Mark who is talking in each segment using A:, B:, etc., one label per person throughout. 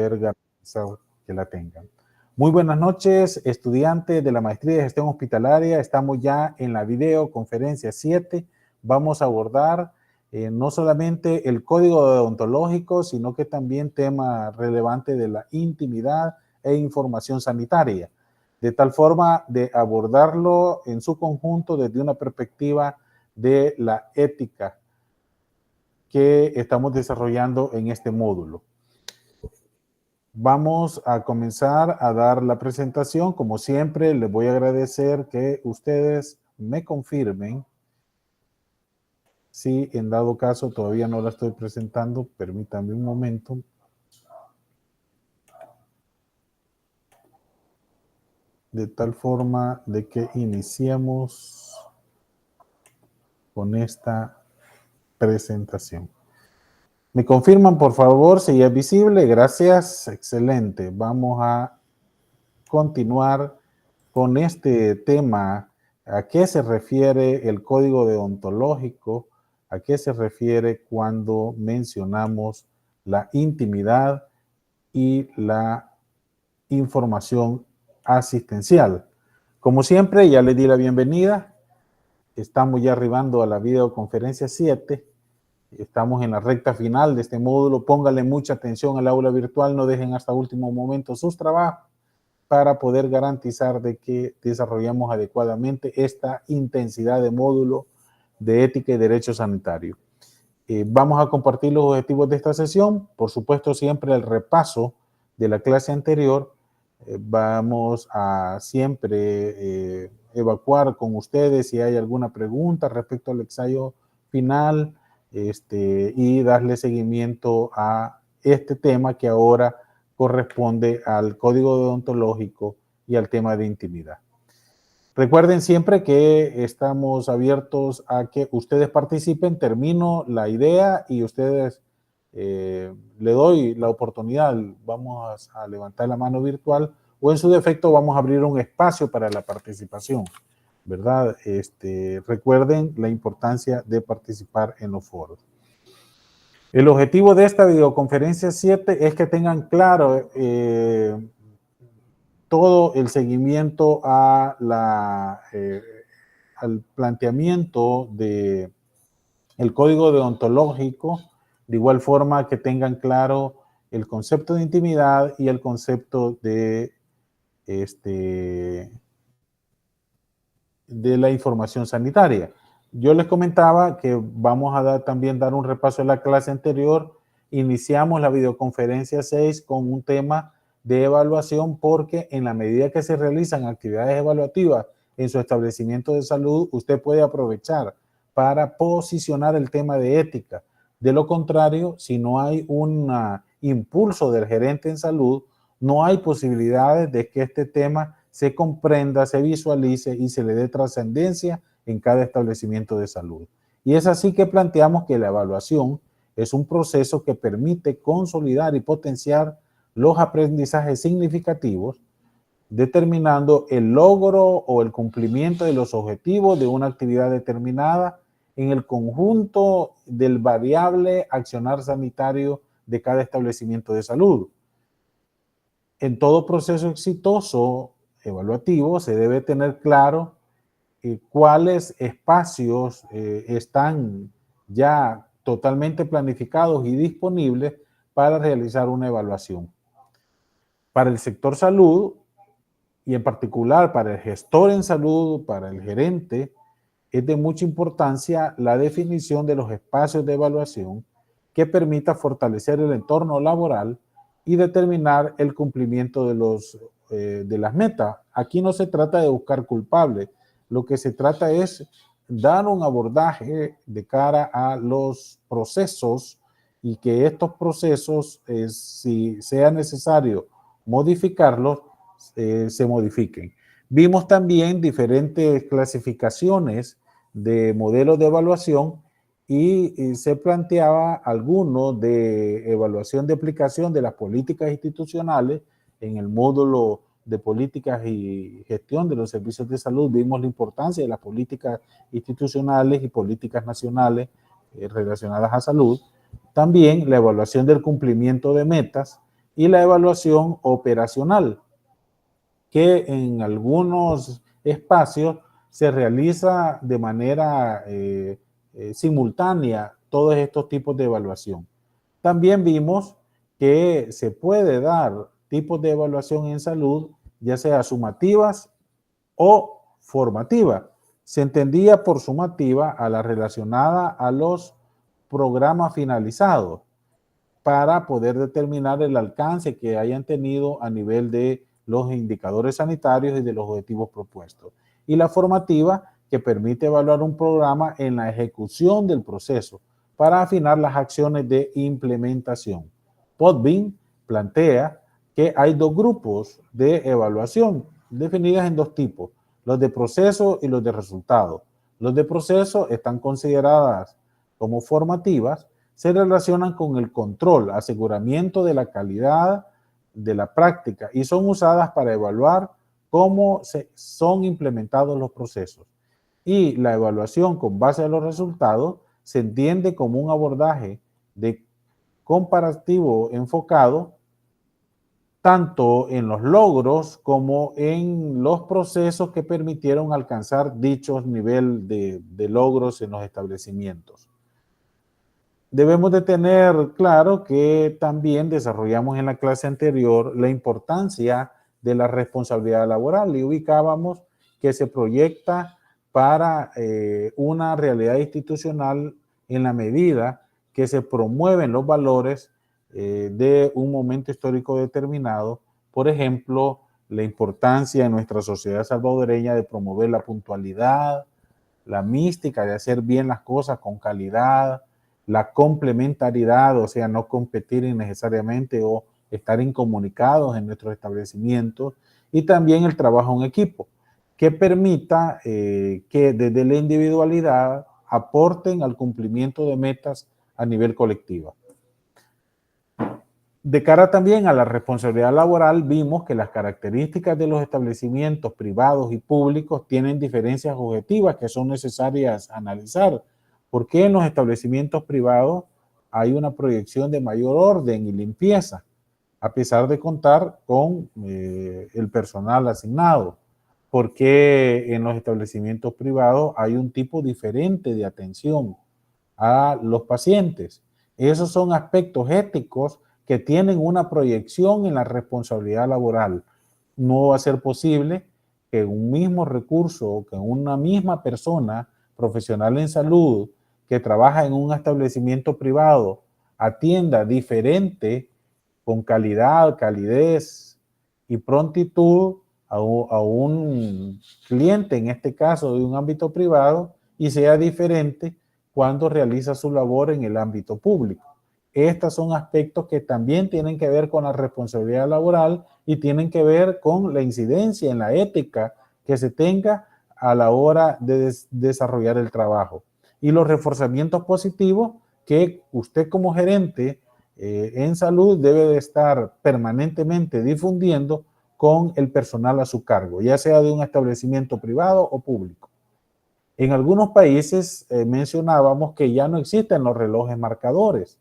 A: garantizar que la tengan. Muy buenas noches, estudiantes de la Maestría de Gestión Hospitalaria. Estamos ya en la videoconferencia 7. Vamos a abordar no solamente el código deontológico, sino que también tema relevante de la intimidad e información sanitaria, de tal forma de abordarlo en su conjunto desde una perspectiva de la ética que estamos desarrollando en este módulo. Vamos a comenzar a dar la presentación. Como siempre, les voy a agradecer que ustedes me confirmen si en dado caso todavía no la estoy presentando. Permítanme un momento. De tal forma de que iniciemos con esta presentación. ¿Me confirman, por favor, si ya es visible? Gracias. Excelente. Vamos a continuar con este tema. ¿A qué se refiere el código deontológico? ¿A qué se refiere cuando mencionamos la intimidad y la información asistencial? Como siempre, ya les di la bienvenida. Estamos ya arribando a la videoconferencia 7. Estamos en la recta final de este módulo. Pónganle mucha atención al aula virtual. No dejen hasta último momento sus trabajos para poder garantizar de que desarrollemos adecuadamente esta intensidad de módulo de ética y derecho sanitario. Vamos a compartir los objetivos de esta sesión. Por supuesto, siempre el repaso de la clase anterior. Vamos a siempre evacuar con ustedes si hay alguna pregunta respecto al ensayo final y darle seguimiento a este tema que ahora corresponde al código deontológico y al tema de intimidad. Recuerden siempre que estamos abiertos a que ustedes participen. Termino la idea y ustedes le doy la oportunidad. Vamos a levantar la mano virtual o en su defecto vamos a abrir un espacio para la participación, ¿verdad? Recuerden la importancia de participar en los foros. El objetivo de esta videoconferencia 7 es que tengan claro todo el seguimiento a al planteamiento del código deontológico, de igual forma que tengan claro el concepto de intimidad y el concepto de la información sanitaria. Yo les comentaba que vamos a también dar un repaso de la clase anterior. Iniciamos la videoconferencia 6 con un tema de evaluación porque en la medida que se realizan actividades evaluativas en su establecimiento de salud, usted puede aprovechar para posicionar el tema de ética. De lo contrario, si no hay un impulso del gerente en salud, no hay posibilidades de que este tema se comprenda, se visualice y se le dé trascendencia en cada establecimiento de salud. Y es así que planteamos que la evaluación es un proceso que permite consolidar y potenciar los aprendizajes significativos, determinando el logro o el cumplimiento de los objetivos de una actividad determinada en el conjunto del variable accionar sanitario de cada establecimiento de salud. En todo proceso exitoso evaluativo se debe tener claro cuáles espacios están ya totalmente planificados y disponibles para realizar una evaluación. Para el sector salud y en particular para el gestor en salud, para el gerente, es de mucha importancia la definición de los espacios de evaluación que permita fortalecer el entorno laboral y determinar el cumplimiento de las metas. Aquí no se trata de buscar culpables, lo que se trata es dar un abordaje de cara a los procesos y que estos procesos, si sea necesario modificarlos, se modifiquen. Vimos también diferentes clasificaciones de modelos de evaluación y se planteaba alguno de evaluación de aplicación de las políticas institucionales. En el módulo de políticas y gestión de los servicios de salud vimos la importancia de las políticas institucionales y políticas nacionales relacionadas a salud. También la evaluación del cumplimiento de metas y la evaluación operacional, que en algunos espacios se realiza de manera simultánea todos estos tipos de evaluación. También vimos que se puede dar tipos de evaluación en salud, ya sea sumativas o formativa. Se entendía por sumativa a la relacionada a los programas finalizados para poder determinar el alcance que hayan tenido a nivel de los indicadores sanitarios y de los objetivos propuestos. Y la formativa, que permite evaluar un programa en la ejecución del proceso para afinar las acciones de implementación. Podbean plantea que hay dos grupos de evaluación definidas en dos tipos, los de proceso y los de resultado. Los de proceso están consideradas como formativas, se relacionan con el control, aseguramiento de la calidad de la práctica y son usadas para evaluar cómo son implementados los procesos. Y la evaluación con base a los resultados se entiende como un abordaje de comparativo enfocado tanto en los logros como en los procesos que permitieron alcanzar dichos niveles de logros en los establecimientos. Debemos de tener claro que también desarrollamos en la clase anterior la importancia de la responsabilidad laboral y ubicábamos que se proyecta para una realidad institucional en la medida que se promueven los valores de un momento histórico determinado. Por ejemplo, la importancia en nuestra sociedad salvadoreña de promover la puntualidad, la mística de hacer bien las cosas con calidad, la complementariedad, o sea, no competir innecesariamente o estar incomunicados en nuestros establecimientos, y también el trabajo en equipo, que permita que desde la individualidad aporten al cumplimiento de metas a nivel colectivo. De cara también a la responsabilidad laboral, vimos que las características de los establecimientos privados y públicos tienen diferencias objetivas que son necesarias analizar. ¿Por qué en los establecimientos privados hay una proyección de mayor orden y limpieza, a pesar de contar con el personal asignado? ¿Por qué en los establecimientos privados hay un tipo diferente de atención a los pacientes? Esos son aspectos éticos que tienen una proyección en la responsabilidad laboral. No va a ser posible que un mismo recurso, que una misma persona profesional en salud que trabaja en un establecimiento privado atienda diferente, con calidad, calidez y prontitud a un cliente, en este caso de un ámbito privado, y sea diferente cuando realiza su labor en el ámbito público. Estos son aspectos que también tienen que ver con la responsabilidad laboral y tienen que ver con la incidencia en la ética que se tenga a la hora de desarrollar el trabajo. Y los reforzamientos positivos que usted como gerente en salud debe de estar permanentemente difundiendo con el personal a su cargo, ya sea de un establecimiento privado o público. En algunos países mencionábamos que ya no existen los relojes marcadores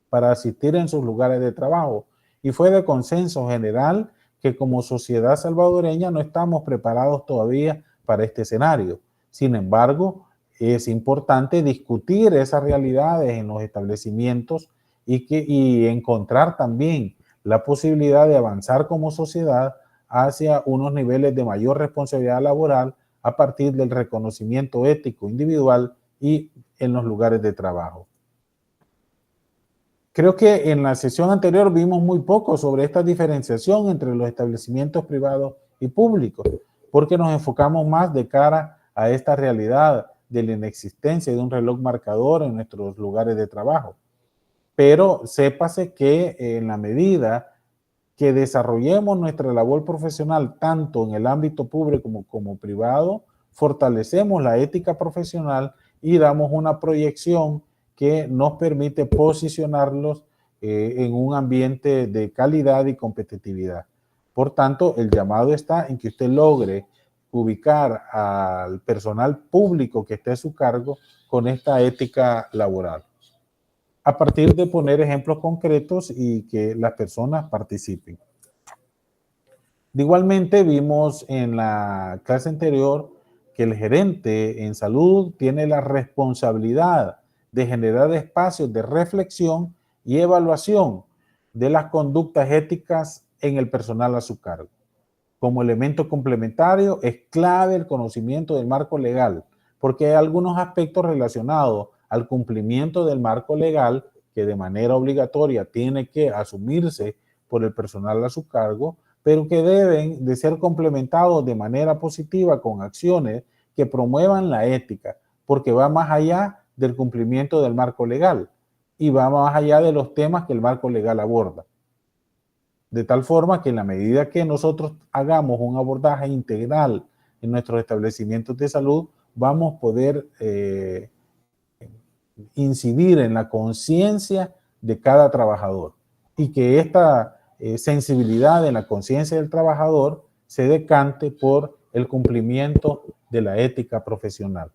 A: para asistir en sus lugares de trabajo. Y fue de consenso general que como sociedad salvadoreña no estamos preparados todavía para este escenario. Sin embargo, es importante discutir esas realidades en los establecimientos y encontrar también la posibilidad de avanzar como sociedad hacia unos niveles de mayor responsabilidad laboral a partir del reconocimiento ético individual y en los lugares de trabajo. Creo que en la sesión anterior vimos muy poco sobre esta diferenciación entre los establecimientos privados y públicos, porque nos enfocamos más de cara a esta realidad de la inexistencia de un reloj marcador en nuestros lugares de trabajo. Pero sépase que en la medida que desarrollemos nuestra labor profesional tanto en el ámbito público como privado, fortalecemos la ética profesional y damos una proyección que nos permite posicionarlos en un ambiente de calidad y competitividad. Por tanto, el llamado está en que usted logre ubicar al personal público que esté a su cargo con esta ética laboral. a partir de poner ejemplos concretos y que las personas participen. Igualmente, vimos en la clase anterior que el gerente en salud tiene la responsabilidad de generar espacios de reflexión y evaluación de las conductas éticas en el personal a su cargo. Como elemento complementario, es clave el conocimiento del marco legal, porque hay algunos aspectos relacionados al cumplimiento del marco legal que de manera obligatoria tiene que asumirse por el personal a su cargo, pero que deben de ser complementados de manera positiva con acciones que promuevan la ética, porque va más allá del cumplimiento del marco legal y va más allá de los temas que el marco legal aborda. De tal forma que en la medida que nosotros hagamos un abordaje integral en nuestros establecimientos de salud, vamos a poder incidir en la conciencia de cada trabajador y que esta sensibilidad en la conciencia del trabajador se decante por el cumplimiento de la ética profesional.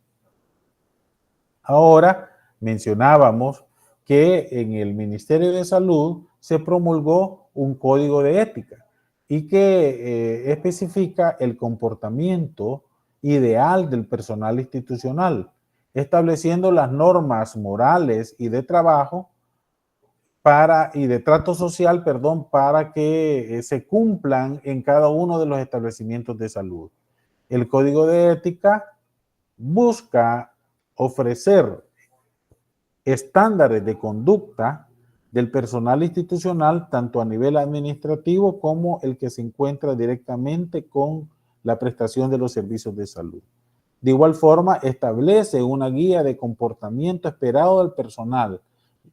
A: Ahora mencionábamos que en el Ministerio de Salud se promulgó un código de ética y que especifica el comportamiento ideal del personal institucional, estableciendo las normas morales y de trabajo y de trato social, para que se cumplan en cada uno de los establecimientos de salud. El código de ética busca ofrecer estándares de conducta del personal institucional, tanto a nivel administrativo como el que se encuentra directamente con la prestación de los servicios de salud. De igual forma, establece una guía de comportamiento esperado del personal.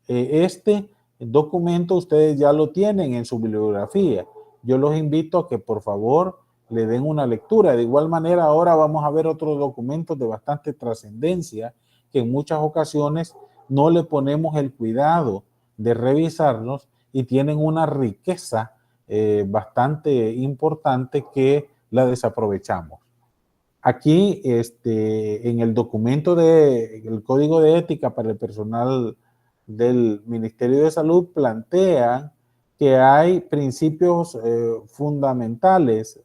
A: Este documento ustedes ya lo tienen en su bibliografía. Yo los invito a que por favor le den una lectura. De igual manera, ahora vamos a ver otros documentos de bastante trascendencia que en muchas ocasiones no le ponemos el cuidado de revisarlos y tienen una riqueza bastante importante que la desaprovechamos. Aquí, en el documento del Código de Ética para el personal del Ministerio de Salud, plantean que hay principios fundamentales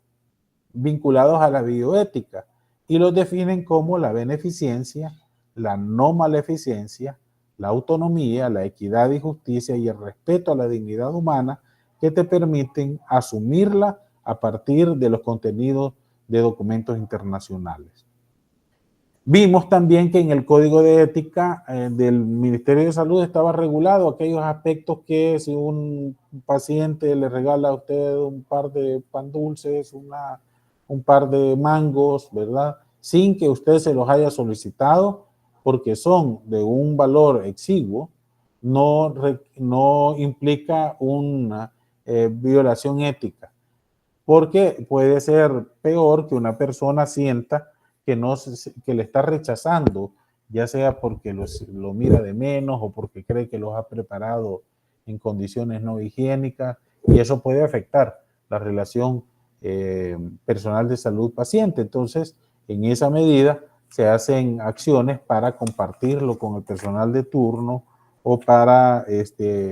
A: vinculados a la bioética y los definen como la beneficencia, la no maleficencia, la autonomía, la equidad y justicia y el respeto a la dignidad humana que te permiten asumirla a partir de los contenidos de documentos internacionales. Vimos también que en el Código de Ética del Ministerio de Salud estaba regulado aquellos aspectos que si un paciente le regala a usted un par de pan dulces, un par de mangos, ¿verdad? Sin que usted se los haya solicitado, porque son de un valor exiguo, no implica una violación ética, porque puede ser peor que una persona sienta que le está rechazando, ya sea porque lo mira de menos o porque cree que los ha preparado en condiciones no higiénicas, y eso puede afectar la relación personal de salud-paciente. Entonces, en esa medida, se hacen acciones para compartirlo con el personal de turno o para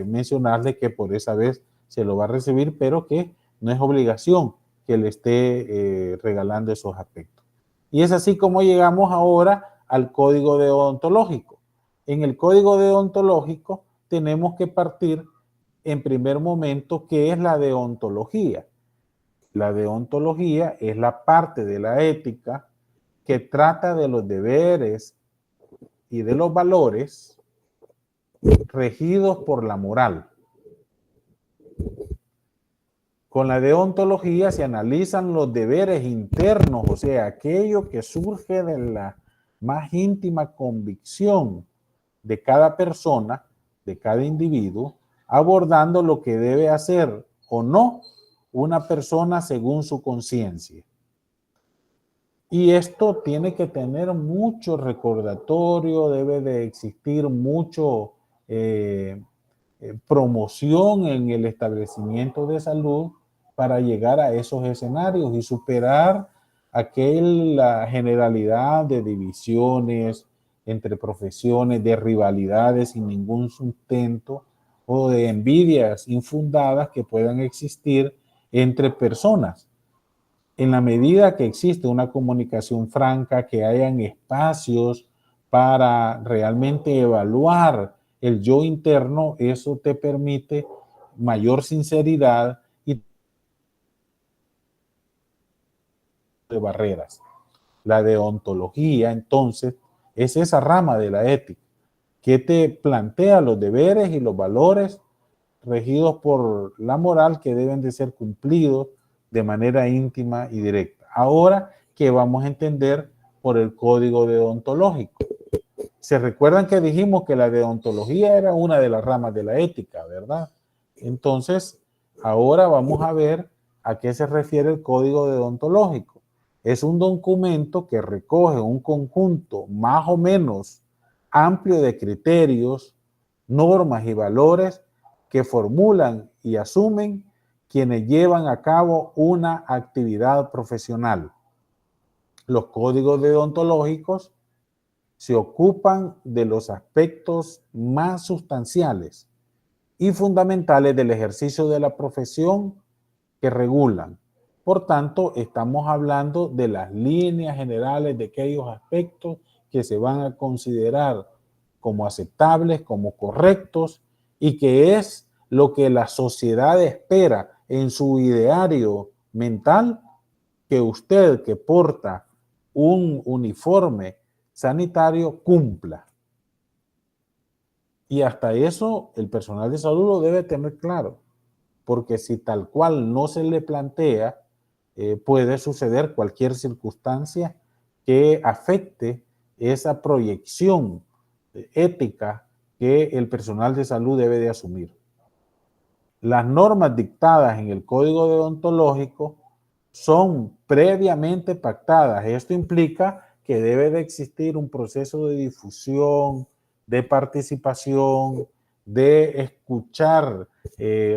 A: mencionarle que por esa vez se lo va a recibir, pero que no es obligación que le esté regalando esos aspectos. Y es así como llegamos ahora al código deontológico. En el código deontológico tenemos que partir en primer momento qué es la deontología. La deontología es la parte de la ética que trata de los deberes y de los valores regidos por la moral. Con la deontología se analizan los deberes internos, o sea, aquello que surge de la más íntima convicción de cada persona, de cada individuo, abordando lo que debe hacer o no una persona según su conciencia. Y esto tiene que tener mucho recordatorio, debe de existir mucho promoción en el establecimiento de salud para llegar a esos escenarios y superar la generalidad de divisiones, entre profesiones, de rivalidades sin ningún sustento o de envidias infundadas que puedan existir entre personas. En la medida que existe una comunicación franca, que hayan espacios para realmente evaluar el yo interno, eso te permite mayor sinceridad y de barreras. La deontología, entonces, es esa rama de la ética que te plantea los deberes y los valores regidos por la moral que deben de ser cumplidos de manera íntima y directa. Ahora, ¿qué vamos a entender por el código deontológico? Se recuerdan que dijimos que la deontología era una de las ramas de la ética, ¿verdad? Entonces, ahora vamos a ver a qué se refiere el código deontológico. Es un documento que recoge un conjunto más o menos amplio de criterios, normas y valores que formulan y asumen quienes llevan a cabo una actividad profesional. Los códigos deontológicos se ocupan de los aspectos más sustanciales y fundamentales del ejercicio de la profesión que regulan. Por tanto, estamos hablando de las líneas generales de aquellos aspectos que se van a considerar como aceptables, como correctos, y que es lo que la sociedad espera en su ideario mental, que usted que porta un uniforme sanitario cumpla. Y hasta eso el personal de salud lo debe tener claro, porque si tal cual no se le plantea, puede suceder cualquier circunstancia que afecte esa proyección ética que el personal de salud debe de asumir. Las normas dictadas en el código deontológico son previamente pactadas. Esto implica que debe de existir un proceso de difusión, de participación, de escuchar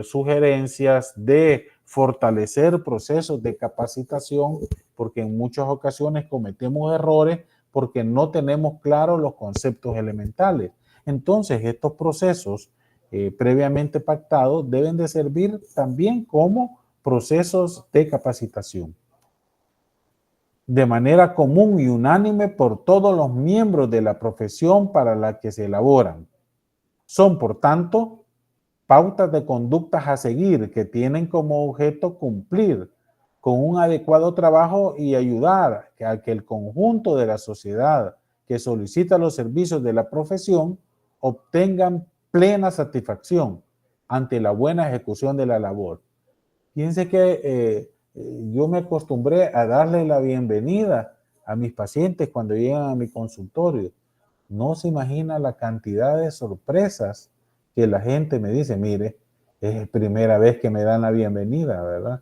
A: sugerencias, de fortalecer procesos de capacitación, porque en muchas ocasiones cometemos errores porque no tenemos claros los conceptos elementales. Entonces, estos procesos previamente pactados deben de servir también como procesos de capacitación de manera común y unánime por todos los miembros de la profesión para la que se elaboran. Son, por tanto, pautas de conductas a seguir que tienen como objeto cumplir con un adecuado trabajo y ayudar a que el conjunto de la sociedad que solicita los servicios de la profesión obtengan plena satisfacción ante la buena ejecución de la labor. Fíjense que yo me acostumbré a darle la bienvenida a mis pacientes cuando llegan a mi consultorio. No se imagina la cantidad de sorpresas que la gente me dice, mire, es la primera vez que me dan la bienvenida, ¿verdad?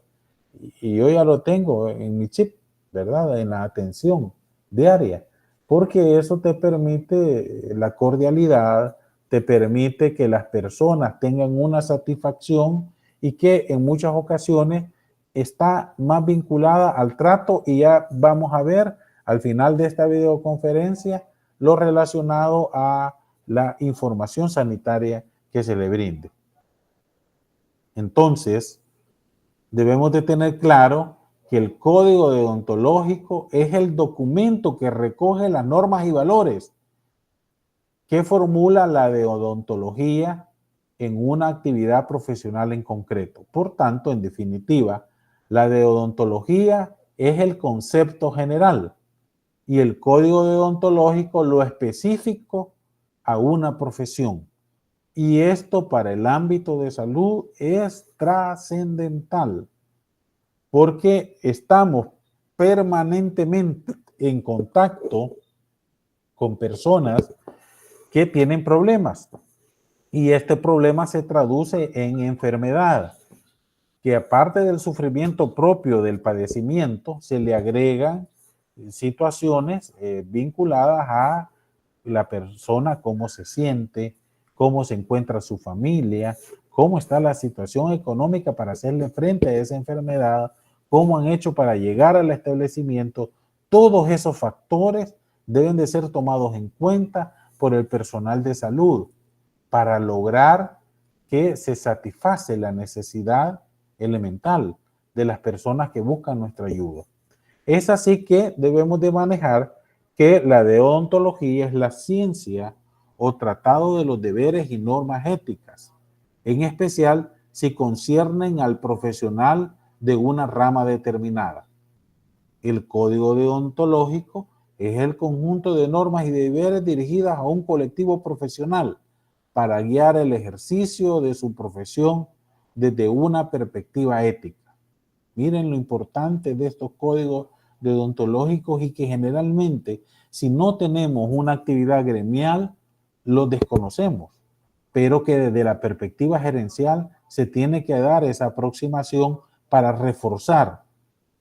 A: Y yo ya lo tengo en mi chip, ¿verdad? En la atención diaria, porque eso te permite la cordialidad, te permite que las personas tengan una satisfacción y que en muchas ocasiones está más vinculada al trato, y ya vamos a ver al final de esta videoconferencia lo relacionado a la información sanitaria que se le brinde. Entonces, debemos de tener claro que el código deontológico es el documento que recoge las normas y valores que formula la deontología en una actividad profesional en concreto. Por tanto, en definitiva, la deontología es el concepto general y el código deontológico lo específico a una profesión. Y esto para el ámbito de salud es trascendental, porque estamos permanentemente en contacto con personas que tienen problemas, y este problema se traduce en enfermedad, que aparte del sufrimiento propio del padecimiento, se le agregan situaciones vinculadas a la persona, cómo se siente, cómo se encuentra su familia, cómo está la situación económica para hacerle frente a esa enfermedad, cómo han hecho para llegar al establecimiento. Todos esos factores deben de ser tomados en cuenta por el personal de salud para lograr que se satisface la necesidad elemental de las personas que buscan nuestra ayuda. Es así que debemos de manejar que la deontología es la ciencia o tratado de los deberes y normas éticas, en especial si conciernen al profesional de una rama determinada. El código deontológico es el conjunto de normas y deberes dirigidas a un colectivo profesional para guiar el ejercicio de su profesión desde una perspectiva ética. Miren lo importante de estos códigos deontológicos y que generalmente, si no tenemos una actividad gremial, los desconocemos, pero que desde la perspectiva gerencial se tiene que dar esa aproximación para reforzar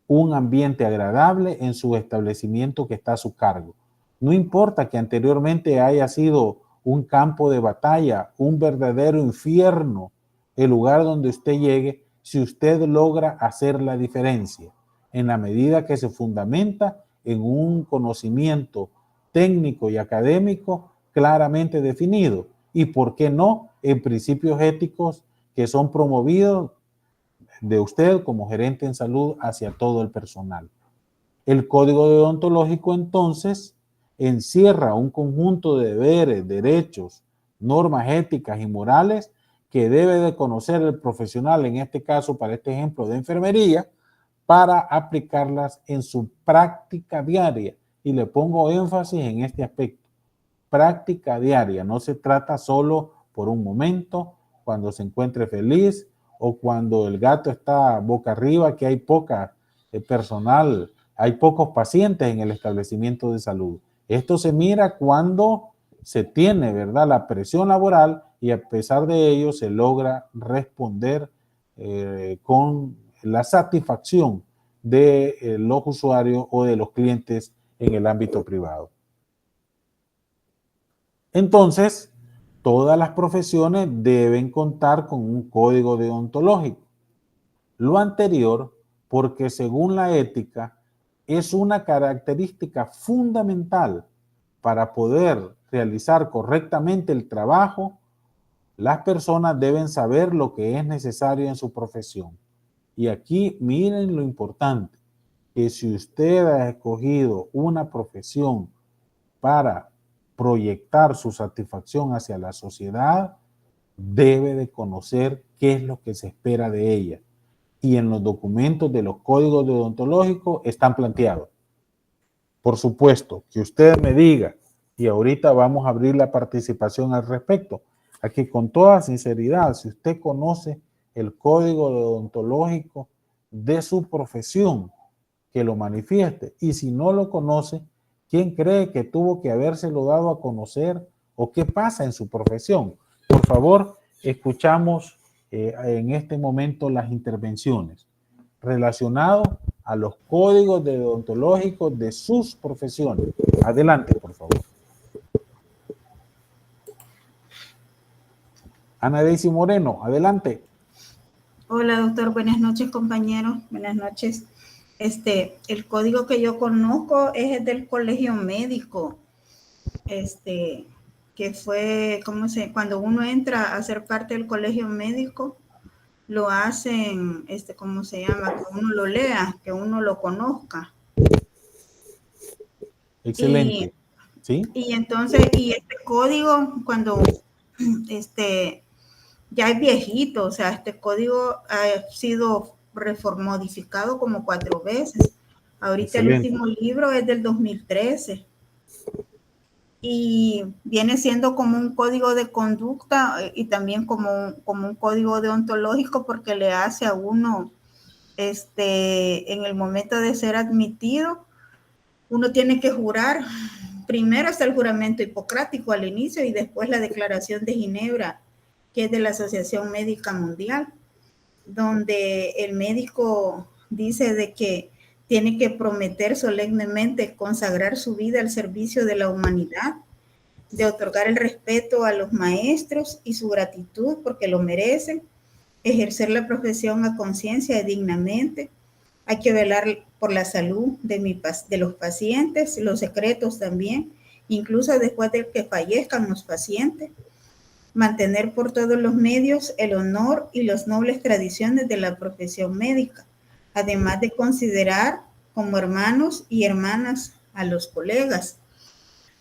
A: un ambiente agradable en su establecimiento que está a su cargo. No importa que anteriormente haya sido un campo de batalla, un verdadero infierno, el lugar donde usted llegue, si usted logra hacer la diferencia, en la medida que se fundamenta en un conocimiento técnico y académico claramente definido, y por qué no, en principios éticos que son promovidos de usted como gerente en salud hacia todo el personal. El código deontológico entonces encierra un conjunto de deberes, derechos, normas éticas y morales que debe de conocer el profesional, en este caso, para este ejemplo de enfermería, para aplicarlas en su práctica diaria. Y le pongo énfasis en este aspecto. Práctica diaria, no se trata solo por un momento, cuando se encuentre feliz o cuando el gato está boca arriba, que hay poca personal, hay pocos pacientes en el establecimiento de salud. Esto se mira cuando se tiene, ¿verdad?, la presión laboral y a pesar de ello se logra responder con la satisfacción de los usuarios o de los clientes en el ámbito privado. Entonces, todas las profesiones deben contar con un código deontológico. Lo anterior, porque según la ética, es una característica fundamental para poder realizar correctamente el trabajo. Las personas deben saber lo que es necesario en su profesión. Y aquí miren lo importante, que si usted ha escogido una profesión para proyectar su satisfacción hacia la sociedad, debe de conocer qué es lo que se espera de ella. Y en los documentos de los códigos deontológicos están planteados. Por supuesto, que usted me diga, y ahorita vamos a abrir la participación al respecto, aquí con toda sinceridad, si usted conoce el código deontológico de su profesión, que lo manifieste. Y si no lo conoce, ¿quién cree que tuvo que habérselo dado a conocer o qué pasa en su profesión? Por favor, escuchamos en este momento las intervenciones relacionadas a los códigos deontológicos de sus profesiones. Adelante, por favor. Ana Daisy Moreno, adelante.
B: Hola, doctor. Buenas noches, compañeros. Buenas noches. El código que yo conozco es el del colegio médico, que fue, cuando uno entra a ser parte del colegio médico, lo hacen, ¿cómo se llama? Que uno lo lea, que uno lo conozca.
A: Excelente. ¿Sí?
B: Y entonces, este código, cuando, ya es viejito, o sea, este código ha sido modificado como 4 veces. Ahorita
A: Excelente.
B: El último libro es del 2013 y viene siendo como un código de conducta y también como un código deontológico, porque le hace a uno, en el momento de ser admitido, uno tiene que jurar. Primero está el juramento hipocrático al inicio y después la Declaración de Ginebra, que es de la Asociación Médica Mundial, donde el médico dice de que tiene que prometer solemnemente consagrar su vida al servicio de la humanidad, de otorgar el respeto a los maestros y su gratitud porque lo merecen, ejercer la profesión a conciencia y dignamente, Hay que velar por la salud de los pacientes, los secretos también, incluso después de que fallezcan los pacientes. Mantener por todos los medios el honor y las nobles tradiciones de la profesión médica, además de considerar como hermanos y hermanas a los colegas.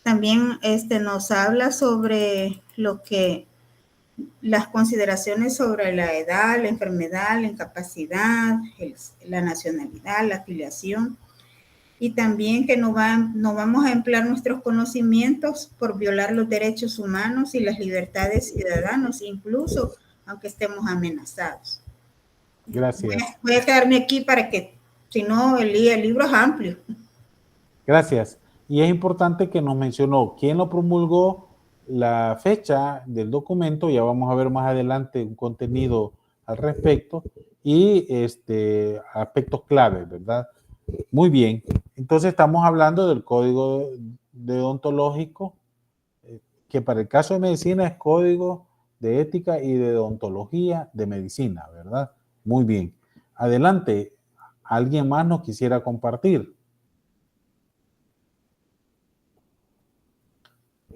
B: También nos habla sobre las consideraciones sobre la edad, la enfermedad, la incapacidad, la nacionalidad, la afiliación, y también que no vamos a emplear nuestros conocimientos por violar los derechos humanos y las libertades ciudadanos, incluso aunque estemos amenazados.
A: Gracias.
B: Voy a quedarme aquí para que, si no, el libro es amplio.
A: Gracias. Y es importante que nos mencionó quién lo promulgó, la fecha del documento, ya vamos a ver más adelante un contenido al respecto, y aspectos claves, ¿verdad? Muy bien. Entonces estamos hablando del código deontológico, que para el caso de medicina es código de ética y de deontología de medicina, ¿verdad? Muy bien. Adelante. ¿Alguien más nos quisiera compartir?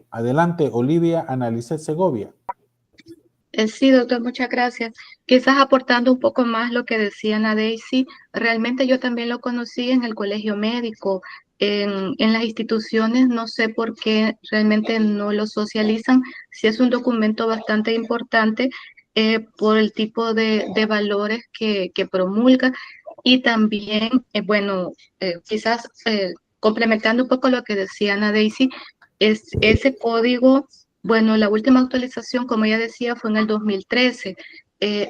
A: Adelante, Olivia Analicet Segovia.
C: Sí, doctor, muchas gracias. Quizás aportando un poco más lo que decía Ana Daisy, realmente yo también lo conocí en el colegio médico, en las instituciones, no sé por qué realmente no lo socializan, sí es un documento bastante importante por el tipo de valores que promulga y también, quizás complementando un poco lo que decía Ana Daisy, es ese código. Bueno, la última actualización, como ella decía, fue en el 2013.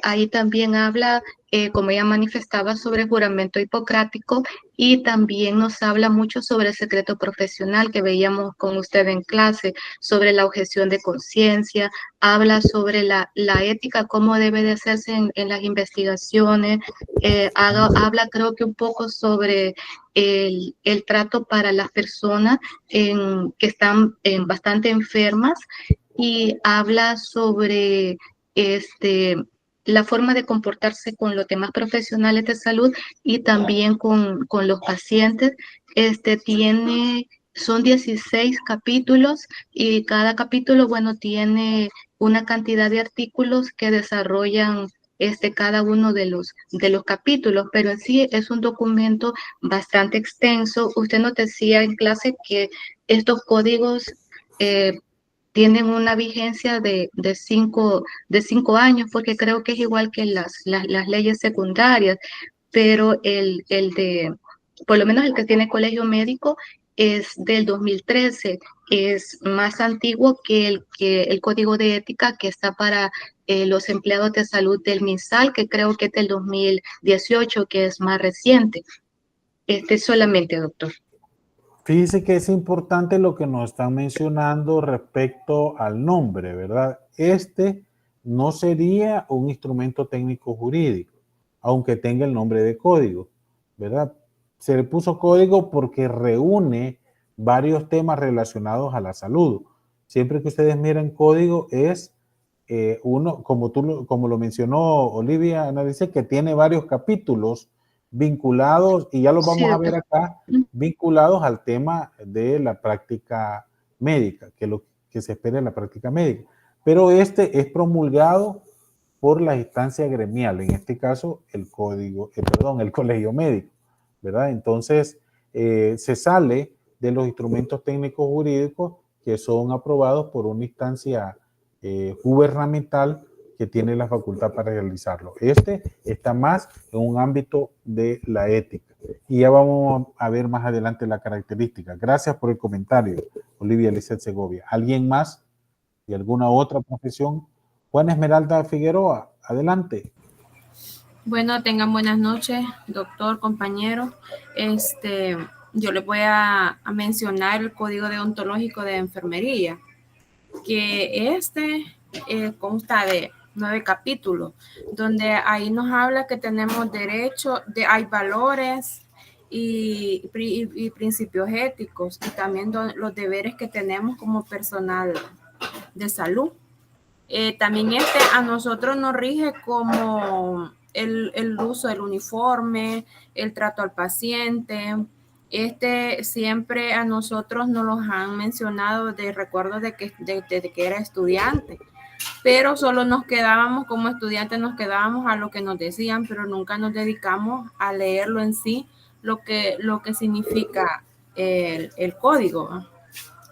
C: Ahí también habla, como ella manifestaba, sobre el juramento hipocrático y también nos habla mucho sobre el secreto profesional que veíamos con usted en clase, sobre la objeción de conciencia, habla sobre la ética, cómo debe de hacerse en las investigaciones, habla creo que un poco sobre el trato para las personas que están bastante enfermas y habla sobre la forma de comportarse con los demás profesionales de salud y también con los pacientes. Son 16 capítulos y cada capítulo, bueno, tiene una cantidad de artículos que desarrollan cada uno de los capítulos, pero en sí es un documento bastante extenso. Usted nos decía en clase que estos códigos tienen una vigencia de 5 años, porque creo que es igual que las leyes secundarias, pero por lo menos el que tiene colegio médico es del 2013, es más antiguo que el código de ética que está para los empleados de salud del MinSal, que creo que es del 2018, que es más reciente. Solamente, doctor.
A: Fíjese que es importante lo que nos están mencionando respecto al nombre, ¿verdad? No sería un instrumento técnico jurídico, aunque tenga el nombre de código, ¿verdad? Se le puso código porque reúne varios temas relacionados a la salud. Siempre que ustedes miren código es uno, como lo mencionó Olivia, Ana dice que tiene varios capítulos vinculados, y ya los vamos a ver acá, vinculados al tema de la práctica médica, que lo que se espera en la práctica médica. Pero es promulgado por la instancia gremial, en este caso el colegio médico, ¿verdad? Entonces, se sale de los instrumentos técnicos jurídicos que son aprobados por una instancia gubernamental que tiene la facultad para realizarlo. Está más en un ámbito de la ética. Y ya vamos a ver más adelante la característica. Gracias por el comentario, Olivia Lizeth Segovia. ¿Alguien más de alguna otra profesión? Juana Esmeralda Figueroa, adelante.
D: Bueno, tengan buenas noches, doctor, compañero. Yo les voy a mencionar el Código Deontológico de Enfermería, que consta de 9 capítulos, donde ahí nos habla que tenemos hay valores y principios éticos, y también los deberes que tenemos como personal de salud. También a nosotros nos rige como el uso del uniforme, el trato al paciente. Siempre a nosotros nos los han mencionado de recuerdo de que era estudiante, pero solo nos quedábamos como estudiantes, nos quedábamos a lo que nos decían, pero nunca nos dedicamos a leerlo en sí, lo que significa el código.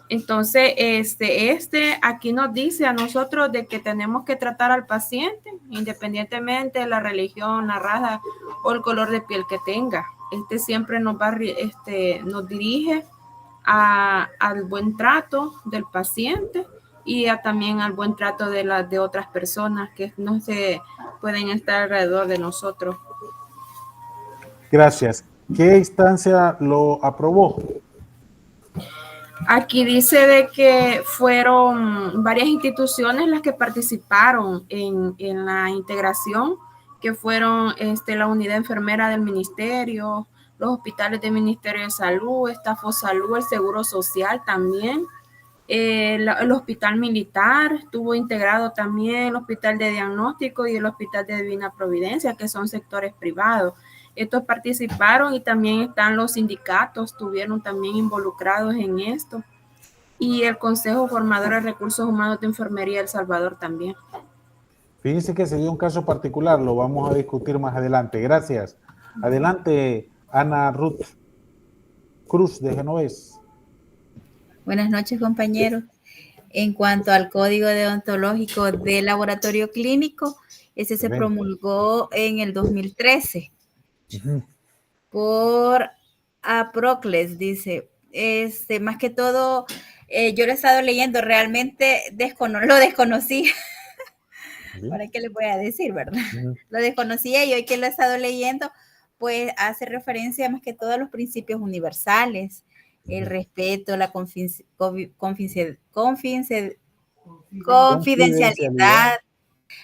D: Entonces, aquí nos dice a nosotros de que tenemos que tratar al paciente independientemente de la religión, la raza o el color de piel que tenga. Siempre nos dirige al buen trato del paciente y también al buen trato de otras personas que no se pueden estar alrededor de nosotros.
A: Gracias. ¿Qué instancia lo aprobó?
D: Aquí dice de que fueron varias instituciones las que participaron en la integración, que fueron la unidad enfermera del ministerio, los hospitales del Ministerio de Salud, Estafosalud, el Seguro Social también, el hospital militar estuvo integrado también, el hospital de diagnóstico y el hospital de Divina Providencia, que son sectores privados. Estos participaron y también están los sindicatos, estuvieron también involucrados en esto. Y el Consejo Formador de Recursos Humanos de Enfermería de El Salvador también.
A: Fíjense que se dio un caso particular, lo vamos a discutir más adelante. Gracias. Adelante, Ana Ruth Cruz de Genovés.
E: Buenas noches, compañeros. En cuanto al código deontológico del laboratorio clínico, ese se promulgó en el 2013 por Aprocles, dice. Más que todo, yo lo he estado leyendo, realmente lo desconocía. ¿Para qué les voy a decir, verdad? Lo desconocía y hoy que lo he estado leyendo, pues hace referencia más que todo a los principios universales, el respeto, la confidencialidad,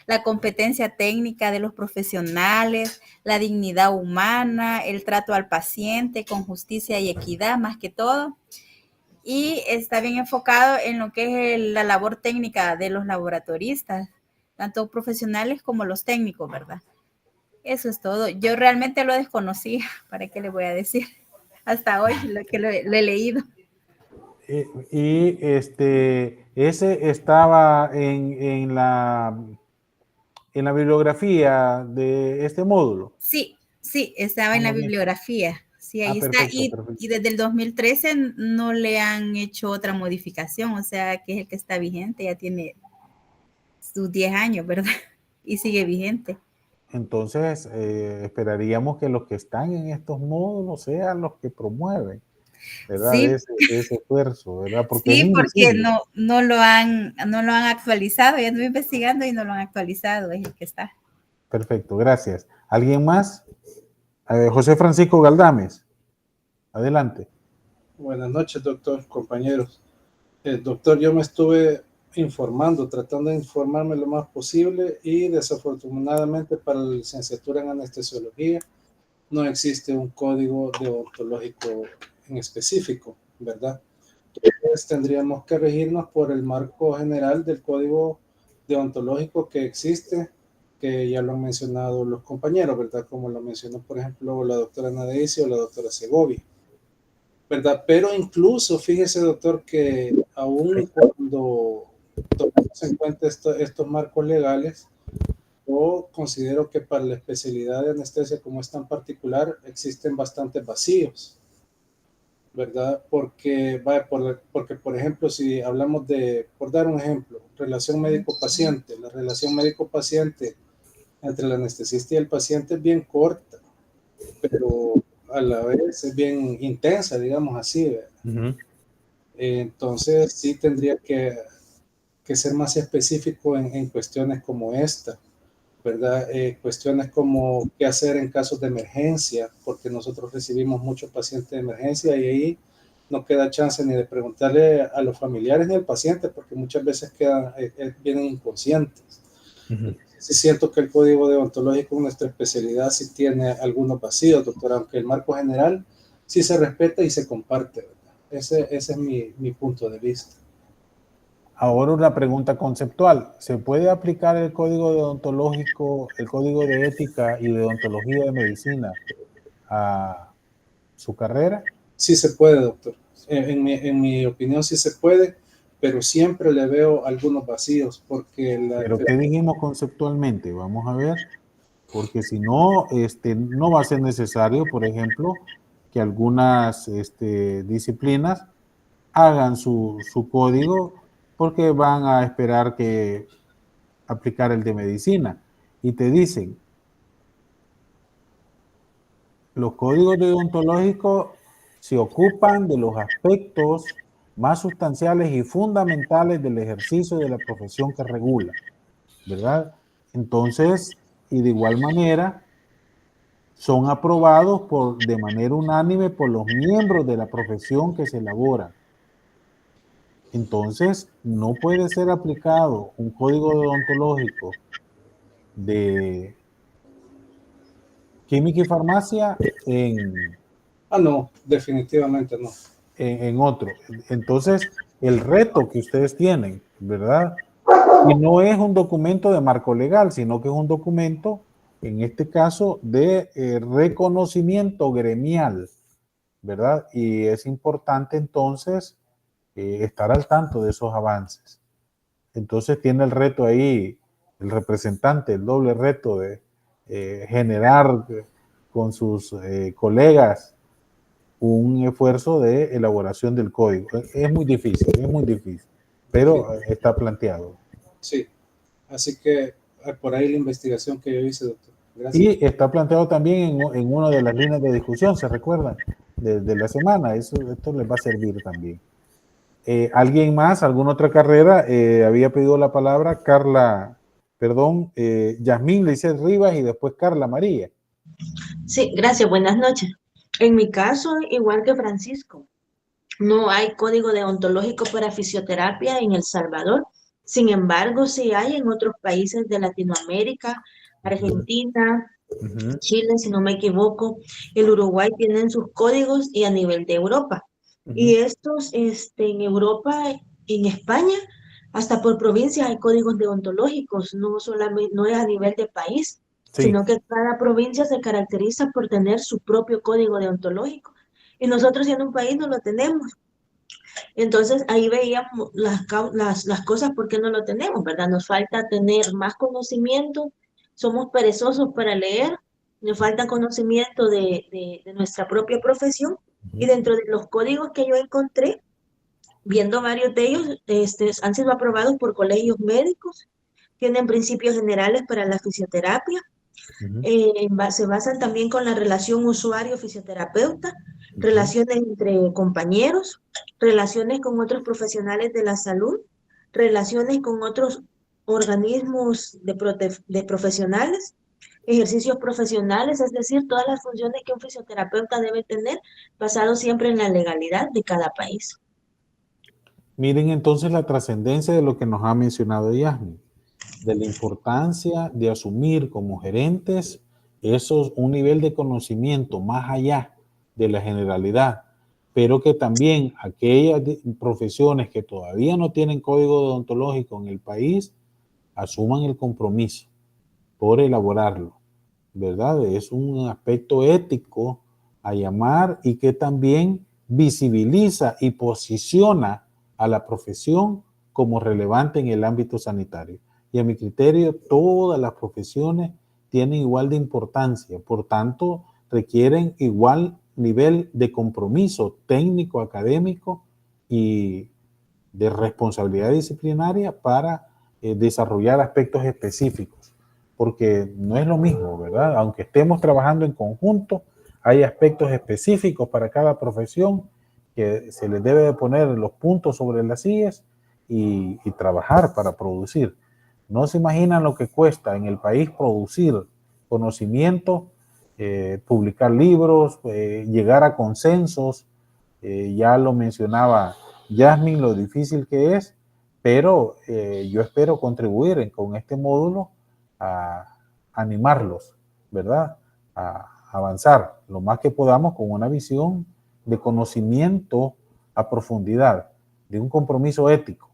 E: la competencia técnica de los profesionales, la dignidad humana, el trato al paciente con justicia y equidad más que todo. Y está bien enfocado en lo que es la labor técnica de los laboratoristas, tanto profesionales como los técnicos, ¿verdad? Eso es todo. Yo realmente lo desconocía, ¿para qué le voy a decir? Hasta hoy lo he leído.
A: Y ese estaba en la bibliografía de este módulo.
E: Sí, estaba en la bibliografía. Sí, ahí está. Perfecto. Y desde el 2013 no le han hecho otra modificación, o sea, que es el que está vigente, ya tiene sus 10 años, ¿verdad? Y sigue vigente.
A: Entonces, esperaríamos que los que están en estos módulos sean los que promueven, ¿verdad? Sí. Ese esfuerzo, ¿verdad?
E: Porque sí, porque no lo han actualizado. Ya estuve investigando y no lo han actualizado, es el que está.
A: Perfecto, gracias. ¿Alguien más? José Francisco Galdames, adelante.
F: Buenas noches, doctor, compañeros. Doctor, yo me estuve informando, tratando de informarme lo más posible y desafortunadamente para la licenciatura en anestesiología no existe un código deontológico en específico, ¿verdad? Entonces tendríamos que regirnos por el marco general del código deontológico que existe, que ya lo han mencionado los compañeros, ¿verdad? Como lo mencionó, por ejemplo, la doctora Nadeici o la doctora Segovia, ¿verdad? Pero incluso, fíjese, doctor, que aún cuando tomamos en cuenta estos marcos legales, yo considero que para la especialidad de anestesia como es tan particular, existen bastantes vacíos, ¿verdad? Porque, por ejemplo, si hablamos por dar un ejemplo, relación médico-paciente, la relación médico-paciente entre el anestesista y el paciente es bien corta, pero a la vez es bien intensa, digamos así, ¿verdad? Entonces sí tendría que ser más específico en cuestiones como esta, ¿verdad? Cuestiones como qué hacer en casos de emergencia, porque nosotros recibimos muchos pacientes de emergencia y ahí no queda chance ni de preguntarle a los familiares ni al paciente, porque muchas veces vienen inconscientes. Sí siento que el código deontológico en nuestra especialidad sí tiene algunos vacíos, doctor, aunque el marco general sí se respeta y se comparte, ¿verdad? Ese es mi punto de vista.
A: Ahora una pregunta conceptual. ¿Se puede aplicar el código deontológico, el código de ética y de deontología de medicina a su carrera?
F: Sí se puede, doctor. En mi opinión sí se puede, pero siempre le veo algunos vacíos porque
A: ¿Pero qué dijimos conceptualmente? Vamos a ver, porque si no, no va a ser necesario, por ejemplo, que algunas disciplinas hagan su código porque van a esperar que aplicar el de medicina. Y te dicen, los códigos deontológicos se ocupan de los aspectos más sustanciales y fundamentales del ejercicio de la profesión que regula, ¿verdad? Entonces, y de igual manera, son aprobados de manera unánime por los miembros de la profesión que se elabora. Entonces, no puede ser aplicado un código deontológico de química y farmacia
F: no, definitivamente no.
A: en otro. Entonces, el reto que ustedes tienen, ¿verdad? Y no es un documento de marco legal, sino que es un documento, en este caso, de reconocimiento gremial, ¿verdad? Y es importante entonces estar al tanto de esos avances. Entonces tiene el reto ahí, el representante, el doble reto de generar con sus colegas un esfuerzo de elaboración del código. Es muy difícil, pero está planteado.
F: Sí, así que por ahí la investigación que yo hice, doctor. Gracias.
A: Y está planteado también en una de las líneas de discusión, ¿se recuerdan? De la semana, esto les va a servir también. ¿Alguien más, alguna otra carrera? Había pedido la palabra Yasmín Lizeth Rivas y después Carla María.
G: Sí, gracias, buenas noches. En mi caso, igual que Francisco, no hay código deontológico para fisioterapia en El Salvador. Sin embargo, sí hay en otros países de Latinoamérica, Argentina, Chile, si no me equivoco, el Uruguay tienen sus códigos y a nivel de Europa. Y estos en Europa, en España, hasta por provincia hay códigos deontológicos, no solamente, no es a nivel de país, sino que cada provincia se caracteriza por tener su propio código deontológico. Y nosotros siendo un país no lo tenemos. Entonces ahí veíamos las cosas por qué no lo tenemos, ¿verdad? Nos falta tener más conocimiento, somos perezosos para leer, nos falta conocimiento de nuestra propia profesión y dentro de los códigos que yo encontré, viendo varios de ellos, han sido aprobados por colegios médicos, tienen principios generales para la fisioterapia, se basan también con la relación usuario-fisioterapeuta, relaciones entre compañeros, relaciones con otros profesionales de la salud, relaciones con otros organismos de profesionales, ejercicios profesionales, es decir, todas las funciones que un fisioterapeuta debe tener, basado siempre en la legalidad de cada país.
A: Miren entonces la trascendencia de lo que nos ha mencionado Yasmin, de la importancia de asumir como gerentes un nivel de conocimiento más allá de la generalidad, pero que también aquellas profesiones que todavía no tienen código deontológico en el país asuman el compromiso por elaborarlo, ¿verdad? Es un aspecto ético a llamar y que también visibiliza y posiciona a la profesión como relevante en el ámbito sanitario. Y a mi criterio, todas las profesiones tienen igual de importancia, por tanto, requieren igual nivel de compromiso técnico, académico y de responsabilidad disciplinaria para desarrollar aspectos específicos, porque no es lo mismo, ¿verdad? Aunque estemos trabajando en conjunto, hay aspectos específicos para cada profesión que se les debe de poner los puntos sobre las sillas y trabajar para producir. No se imaginan lo que cuesta en el país producir conocimiento, publicar libros, llegar a consensos. Ya lo mencionaba Yasmin, lo difícil que es, pero yo espero contribuir con este módulo a animarlos, ¿verdad? A avanzar lo más que podamos con una visión de conocimiento a profundidad, de un compromiso ético,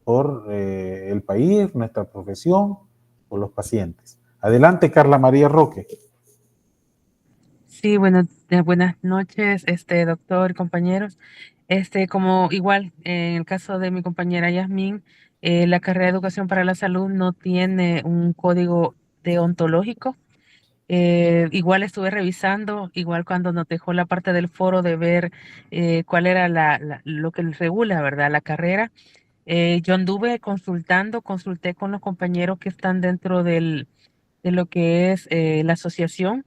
A: por el país, nuestra profesión, por los pacientes. Adelante, Carla María Roque.
H: Sí, bueno, buenas noches, doctor, compañeros. Como igual en el caso de mi compañera Yasmín, la carrera de Educación para la Salud no tiene un código deontológico. Igual estuve revisando, igual cuando nos dejó la parte del foro de ver cuál era lo que regula, ¿verdad? La carrera. Yo anduve consulté con los compañeros que están dentro de lo que es la asociación.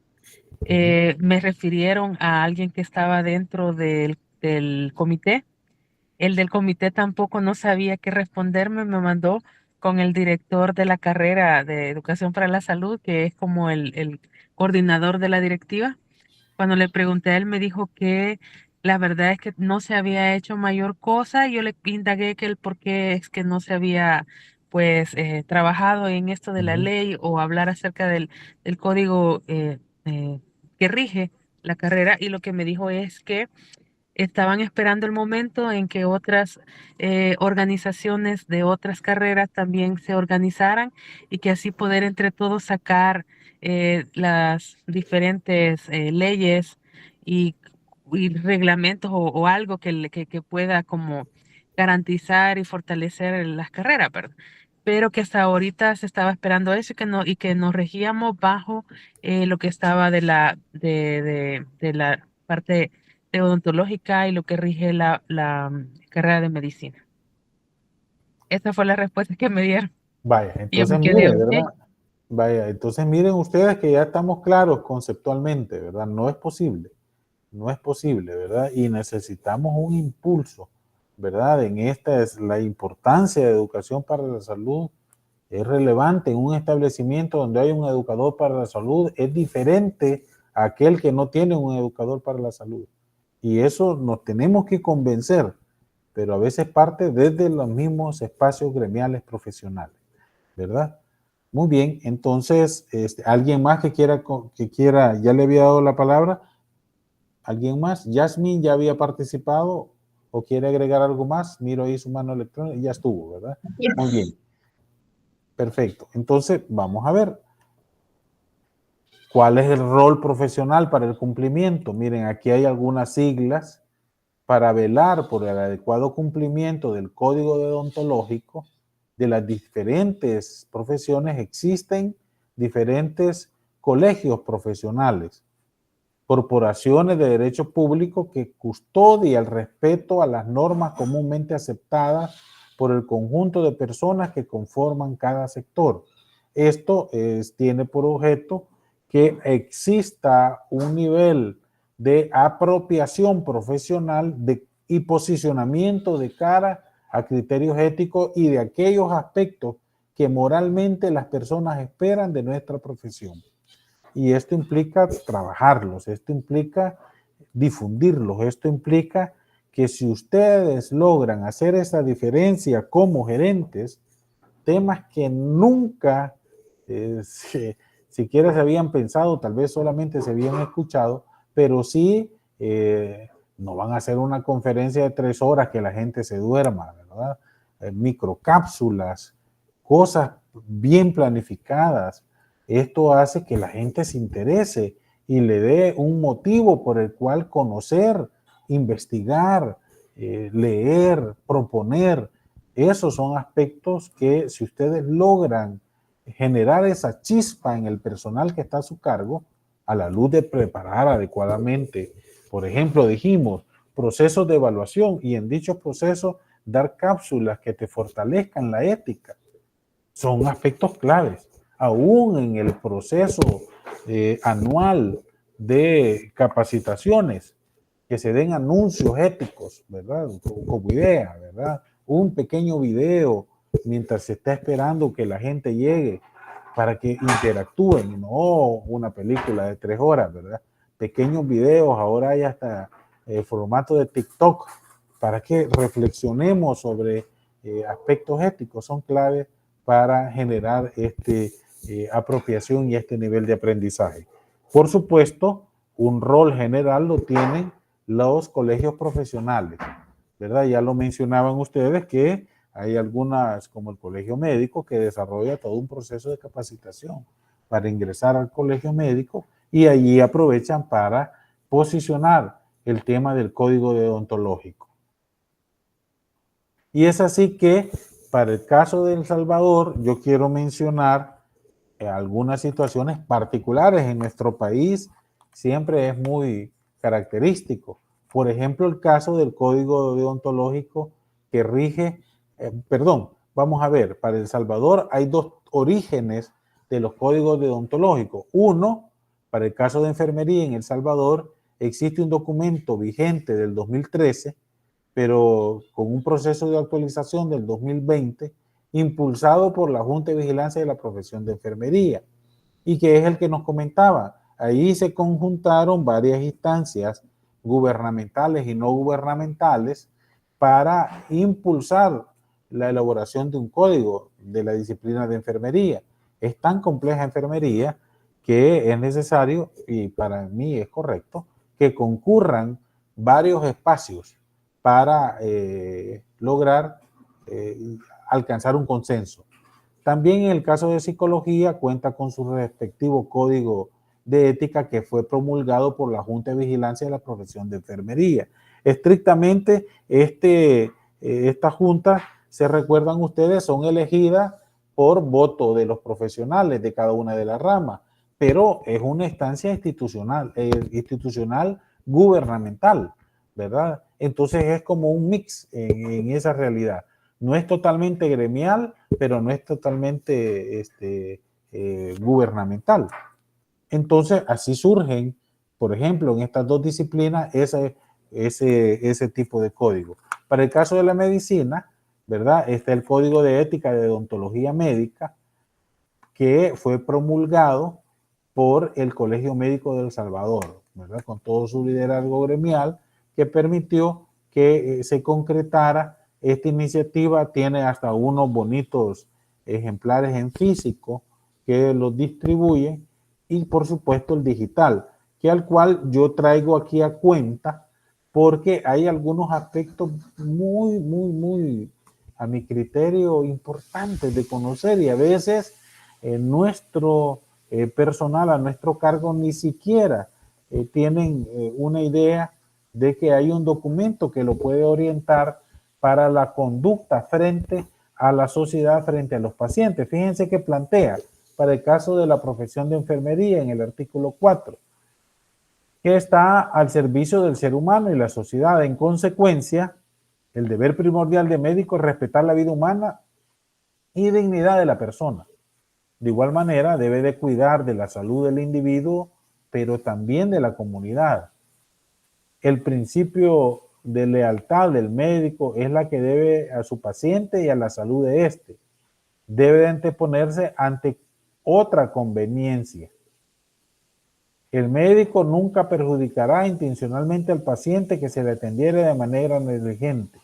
H: Me refirieron a alguien que estaba dentro del comité. El del comité tampoco no sabía qué responderme, me mandó con el director de la carrera de Educación para la Salud, que es como el coordinador de la directiva. Cuando le pregunté a él, me dijo que la verdad es que no se había hecho mayor cosa. Yo le indagué que el por qué es que no se había pues trabajado en esto de la ley o hablar acerca del código que rige la carrera, y lo que me dijo es que estaban esperando el momento en que otras organizaciones de otras carreras también se organizaran y que así poder entre todos sacar las diferentes leyes y, y reglamentos o algo que pueda como garantizar y fortalecer las carreras, ¿verdad? Pero que hasta ahorita se estaba esperando eso y que nos regíamos bajo lo que estaba de la parte odontológica y lo que rige la carrera de medicina. Esa fue la respuesta que me dieron.
A: Vaya,
H: Y yo me
A: entonces
H: quedé,
A: mire,
H: ok.
A: ¿verdad? Vaya, entonces miren ustedes que ya estamos claros conceptualmente, ¿verdad? No es posible, ¿verdad? Y necesitamos un impulso, ¿verdad? En esta es la importancia de educación para la salud. Es relevante en un establecimiento donde hay un educador para la salud, es diferente a aquel que no tiene un educador para la salud. Y eso nos tenemos que convencer, pero a veces parte desde los mismos espacios gremiales profesionales, ¿verdad? Muy bien, entonces, ¿alguien más que quiera, ya le había dado la palabra? ¿Alguien más? Yasmín ya había participado o quiere agregar algo más. Miro ahí su mano electrónica y ya estuvo, ¿verdad? Muy bien. Perfecto. Entonces, vamos a ver. ¿Cuál es el rol profesional para el cumplimiento? Miren, aquí hay algunas siglas para velar por el adecuado cumplimiento del código deontológico de las diferentes profesiones. Existen diferentes colegios profesionales, corporaciones de derecho público que custodian el respeto a las normas comúnmente aceptadas por el conjunto de personas que conforman cada sector. Esto tiene por objeto que exista un nivel de apropiación profesional y posicionamiento de cara a criterios éticos y de aquellos aspectos que moralmente las personas esperan de nuestra profesión. Y esto implica trabajarlos, esto implica difundirlos, esto implica que si ustedes logran hacer esa diferencia como gerentes, temas que nunca siquiera se habían pensado, tal vez solamente se habían escuchado, pero sí no van a hacer una conferencia de 3 horas que la gente se duerma, ¿verdad? Microcápsulas, cosas bien planificadas. Esto hace que la gente se interese y le dé un motivo por el cual conocer, investigar, leer, proponer. Esos son aspectos que si ustedes logran generar esa chispa en el personal que está a su cargo, a la luz de preparar adecuadamente, por ejemplo, dijimos, procesos de evaluación y en dichos procesos dar cápsulas que te fortalezcan la ética, son aspectos claves. Aún en el proceso anual de capacitaciones, que se den anuncios éticos, ¿verdad? Como idea, ¿verdad? Un pequeño video mientras se está esperando que la gente llegue para que interactúen, no una película de 3 horas, ¿verdad? Pequeños videos, ahora hay hasta formato de TikTok, para que reflexionemos sobre aspectos éticos, son claves para generar apropiación y este nivel de aprendizaje. Por supuesto, un rol general lo tienen los colegios profesionales, ¿verdad? Ya lo mencionaban ustedes que Hay algunas, como el Colegio Médico, que desarrolla todo un proceso de capacitación para ingresar al Colegio Médico y allí aprovechan para posicionar el tema del código deontológico. Y es así que para el caso de El Salvador, yo quiero mencionar algunas situaciones particulares en nuestro país, siempre es muy característico. Por ejemplo, el caso del código deontológico que rige, vamos a ver, para El Salvador hay dos orígenes de los códigos deontológicos. Uno, para el caso de enfermería en El Salvador, existe un documento vigente del 2013, pero con un proceso de actualización del 2020, impulsado por la Junta de Vigilancia de la Profesión de Enfermería, y que es el que nos comentaba. Ahí se conjuntaron varias instancias gubernamentales y no gubernamentales para impulsar la elaboración de un código de la disciplina de enfermería. Es tan compleja enfermería que es necesario, y para mí es correcto, que concurran varios espacios para lograr alcanzar un consenso. También en el caso de psicología cuenta con su respectivo código de ética que fue promulgado por la Junta de Vigilancia de la Profesión de Enfermería. Estrictamente, esta junta, se recuerdan ustedes, son elegidas por voto de los profesionales de cada una de las ramas, pero es una instancia institucional gubernamental, ¿verdad? Entonces es como un mix en esa realidad. No es totalmente gremial, pero no es totalmente gubernamental. Entonces, así surgen, por ejemplo, en estas dos disciplinas, ese tipo de código. Para el caso de la medicina, ¿verdad? Está el Código de Ética de Odontología Médica, que fue promulgado por el Colegio Médico de El Salvador, ¿verdad? Con todo su liderazgo gremial, que permitió que se concretara esta iniciativa. Tiene hasta unos bonitos ejemplares en físico que los distribuyen, y por supuesto el digital, que al cual yo traigo aquí a cuenta porque hay algunos aspectos muy, a mi criterio, importantes de conocer, y a veces nuestro personal a nuestro cargo ni siquiera tienen una idea de que hay un documento que lo puede orientar para la conducta frente a la sociedad, frente a los pacientes. Fíjense que plantea, para el caso de la profesión de enfermería, en el artículo 4, que está al servicio del ser humano y la sociedad. En consecuencia, el deber primordial de médico es respetar la vida humana y dignidad de la persona. De igual manera, debe de cuidar de la salud del individuo, pero también de la comunidad. El principio de lealtad del médico es la que debe a su paciente y a la salud de éste. Debe de anteponerse ante otra conveniencia. El médico nunca perjudicará intencionalmente al paciente que se le atendiera de manera negligente,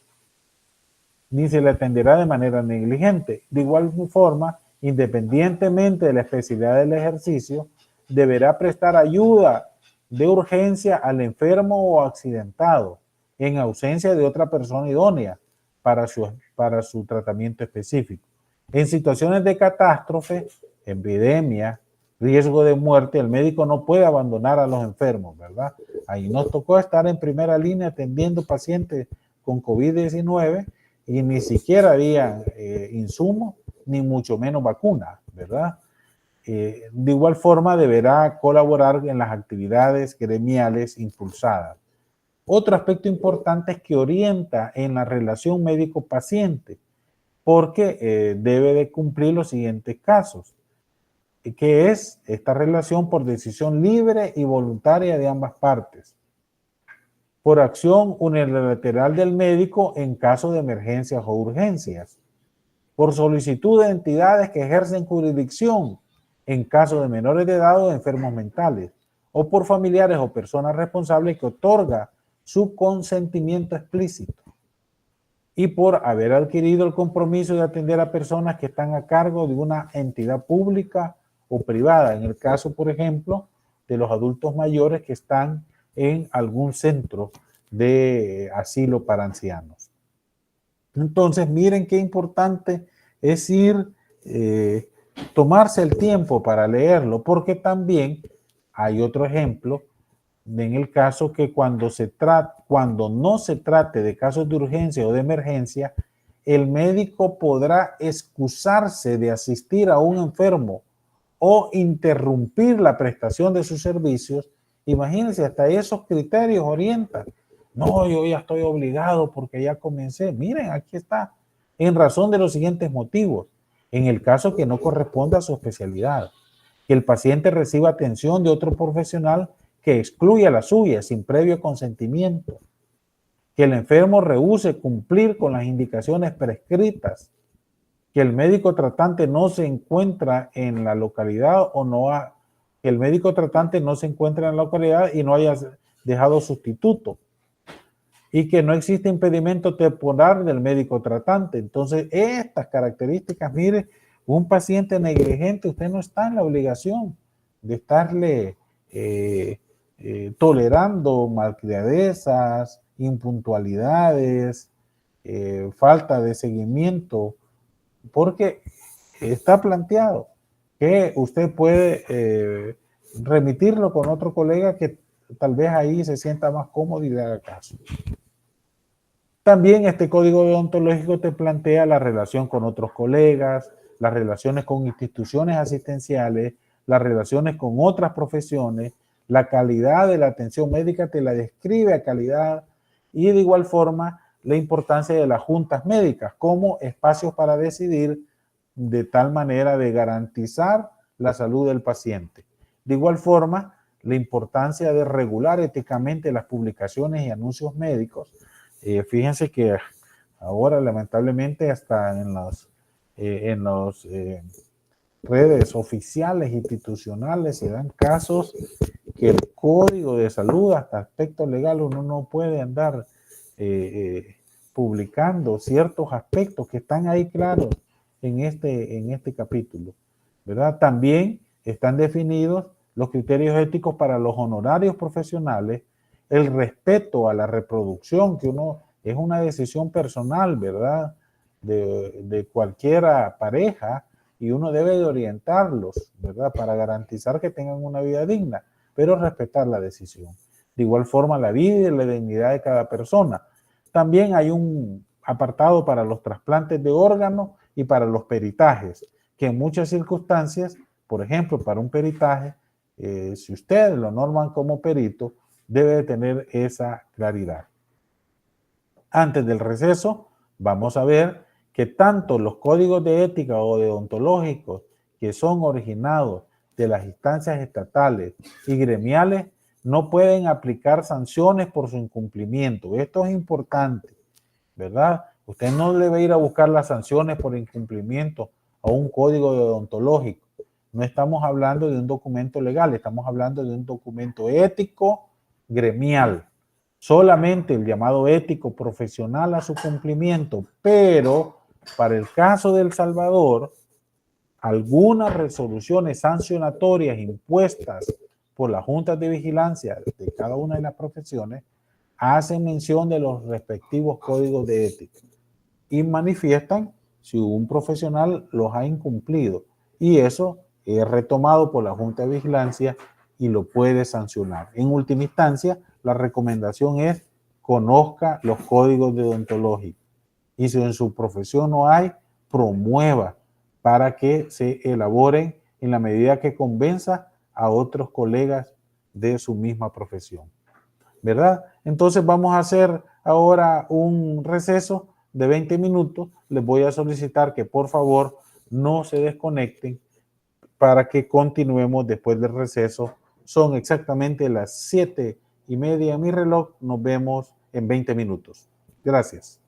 A: ni se le atenderá de manera negligente. De igual forma, independientemente de la especialidad del ejercicio, deberá prestar ayuda de urgencia al enfermo o accidentado, en ausencia de otra persona idónea para su tratamiento específico. En situaciones de catástrofe, epidemia, riesgo de muerte, el médico no puede abandonar a los enfermos, ¿verdad? Ahí nos tocó estar en primera línea atendiendo pacientes con COVID-19 y ni siquiera había insumos, ni mucho menos vacunas, ¿verdad? De igual forma deberá colaborar en las actividades gremiales impulsadas. Otro aspecto importante es que orienta en la relación médico-paciente, porque debe de cumplir los siguientes casos, que es esta relación por decisión libre y voluntaria de ambas partes, por acción unilateral del médico en caso de emergencias o urgencias, por solicitud de entidades que ejercen jurisdicción en caso de menores de edad o de enfermos mentales, o por familiares o personas responsables que otorga su consentimiento explícito, y por haber adquirido el compromiso de atender a personas que están a cargo de una entidad pública o privada, en el caso, por ejemplo, de los adultos mayores que están en algún centro de asilo para ancianos. Entonces, miren qué importante es tomarse el tiempo para leerlo, porque también hay otro ejemplo en el caso que cuando no se trate de casos de urgencia o de emergencia, el médico podrá excusarse de asistir a un enfermo o interrumpir la prestación de sus servicios. Imagínense, hasta esos criterios orientan. No, yo ya estoy obligado porque ya comencé. Miren, aquí está, en razón de los siguientes motivos. En el caso que no corresponda a su especialidad, que el paciente reciba atención de otro profesional que excluya la suya sin previo consentimiento, que el enfermo rehúse cumplir con las indicaciones prescritas, que el médico tratante no se encuentra en la localidad que el médico tratante no se encuentra en la localidad y no haya dejado sustituto, y que no existe impedimento temporal del médico tratante. Entonces, estas características, mire, un paciente negligente, usted no está en la obligación de estarle tolerando malcriadezas, impuntualidades, falta de seguimiento, porque está planteado que usted puede remitirlo con otro colega que tal vez ahí se sienta más cómodo y le haga caso. También este código deontológico te plantea la relación con otros colegas, las relaciones con instituciones asistenciales, las relaciones con otras profesiones, la calidad de la atención médica te la describe a calidad, y de igual forma la importancia de las juntas médicas como espacios para decidir de tal manera de garantizar la salud del paciente. De igual forma, la importancia de regular éticamente las publicaciones y anuncios médicos. Fíjense que ahora lamentablemente hasta en las redes oficiales institucionales se dan casos que el código de salud, hasta aspecto legal, uno no puede andar publicando ciertos aspectos que están ahí claros en este capítulo, ¿verdad? También están definidos los criterios éticos para los honorarios profesionales, el respeto a la reproducción, que es una decisión personal, ¿verdad? De cualquiera pareja, y uno debe de orientarlos, ¿verdad? Para garantizar que tengan una vida digna, pero respetar la decisión. De igual forma, la vida y la dignidad de cada persona. También hay un apartado para los trasplantes de órganos y para los peritajes, que en muchas circunstancias, por ejemplo, para un peritaje, si ustedes lo norman como perito, debe de tener esa claridad. Antes del receso, vamos a ver que tanto los códigos de ética o deontológicos que son originados de las instancias estatales y gremiales no pueden aplicar sanciones por su incumplimiento. Esto es importante, ¿verdad? Usted no debe ir a buscar las sanciones por incumplimiento a un código deontológico. No estamos hablando de un documento legal, estamos hablando de un documento ético gremial. Solamente el llamado ético profesional a su cumplimiento, pero para el caso de El Salvador, algunas resoluciones sancionatorias impuestas por las juntas de vigilancia de cada una de las profesiones hacen mención de los respectivos códigos de ética y manifiestan si un profesional los ha incumplido, y eso es retomado por la junta de vigilancia y lo puede sancionar. En última instancia, la recomendación es conozca los códigos deontológicos y si en su profesión no hay, promueva para que se elaboren en la medida que convenza a otros colegas de su misma profesión, ¿verdad? Entonces vamos a hacer ahora un receso de 20 minutos. Les voy a solicitar que por favor no se desconecten para que continuemos después del receso. Son exactamente las 7:30 en mi reloj. Nos vemos en 20 minutos. Gracias.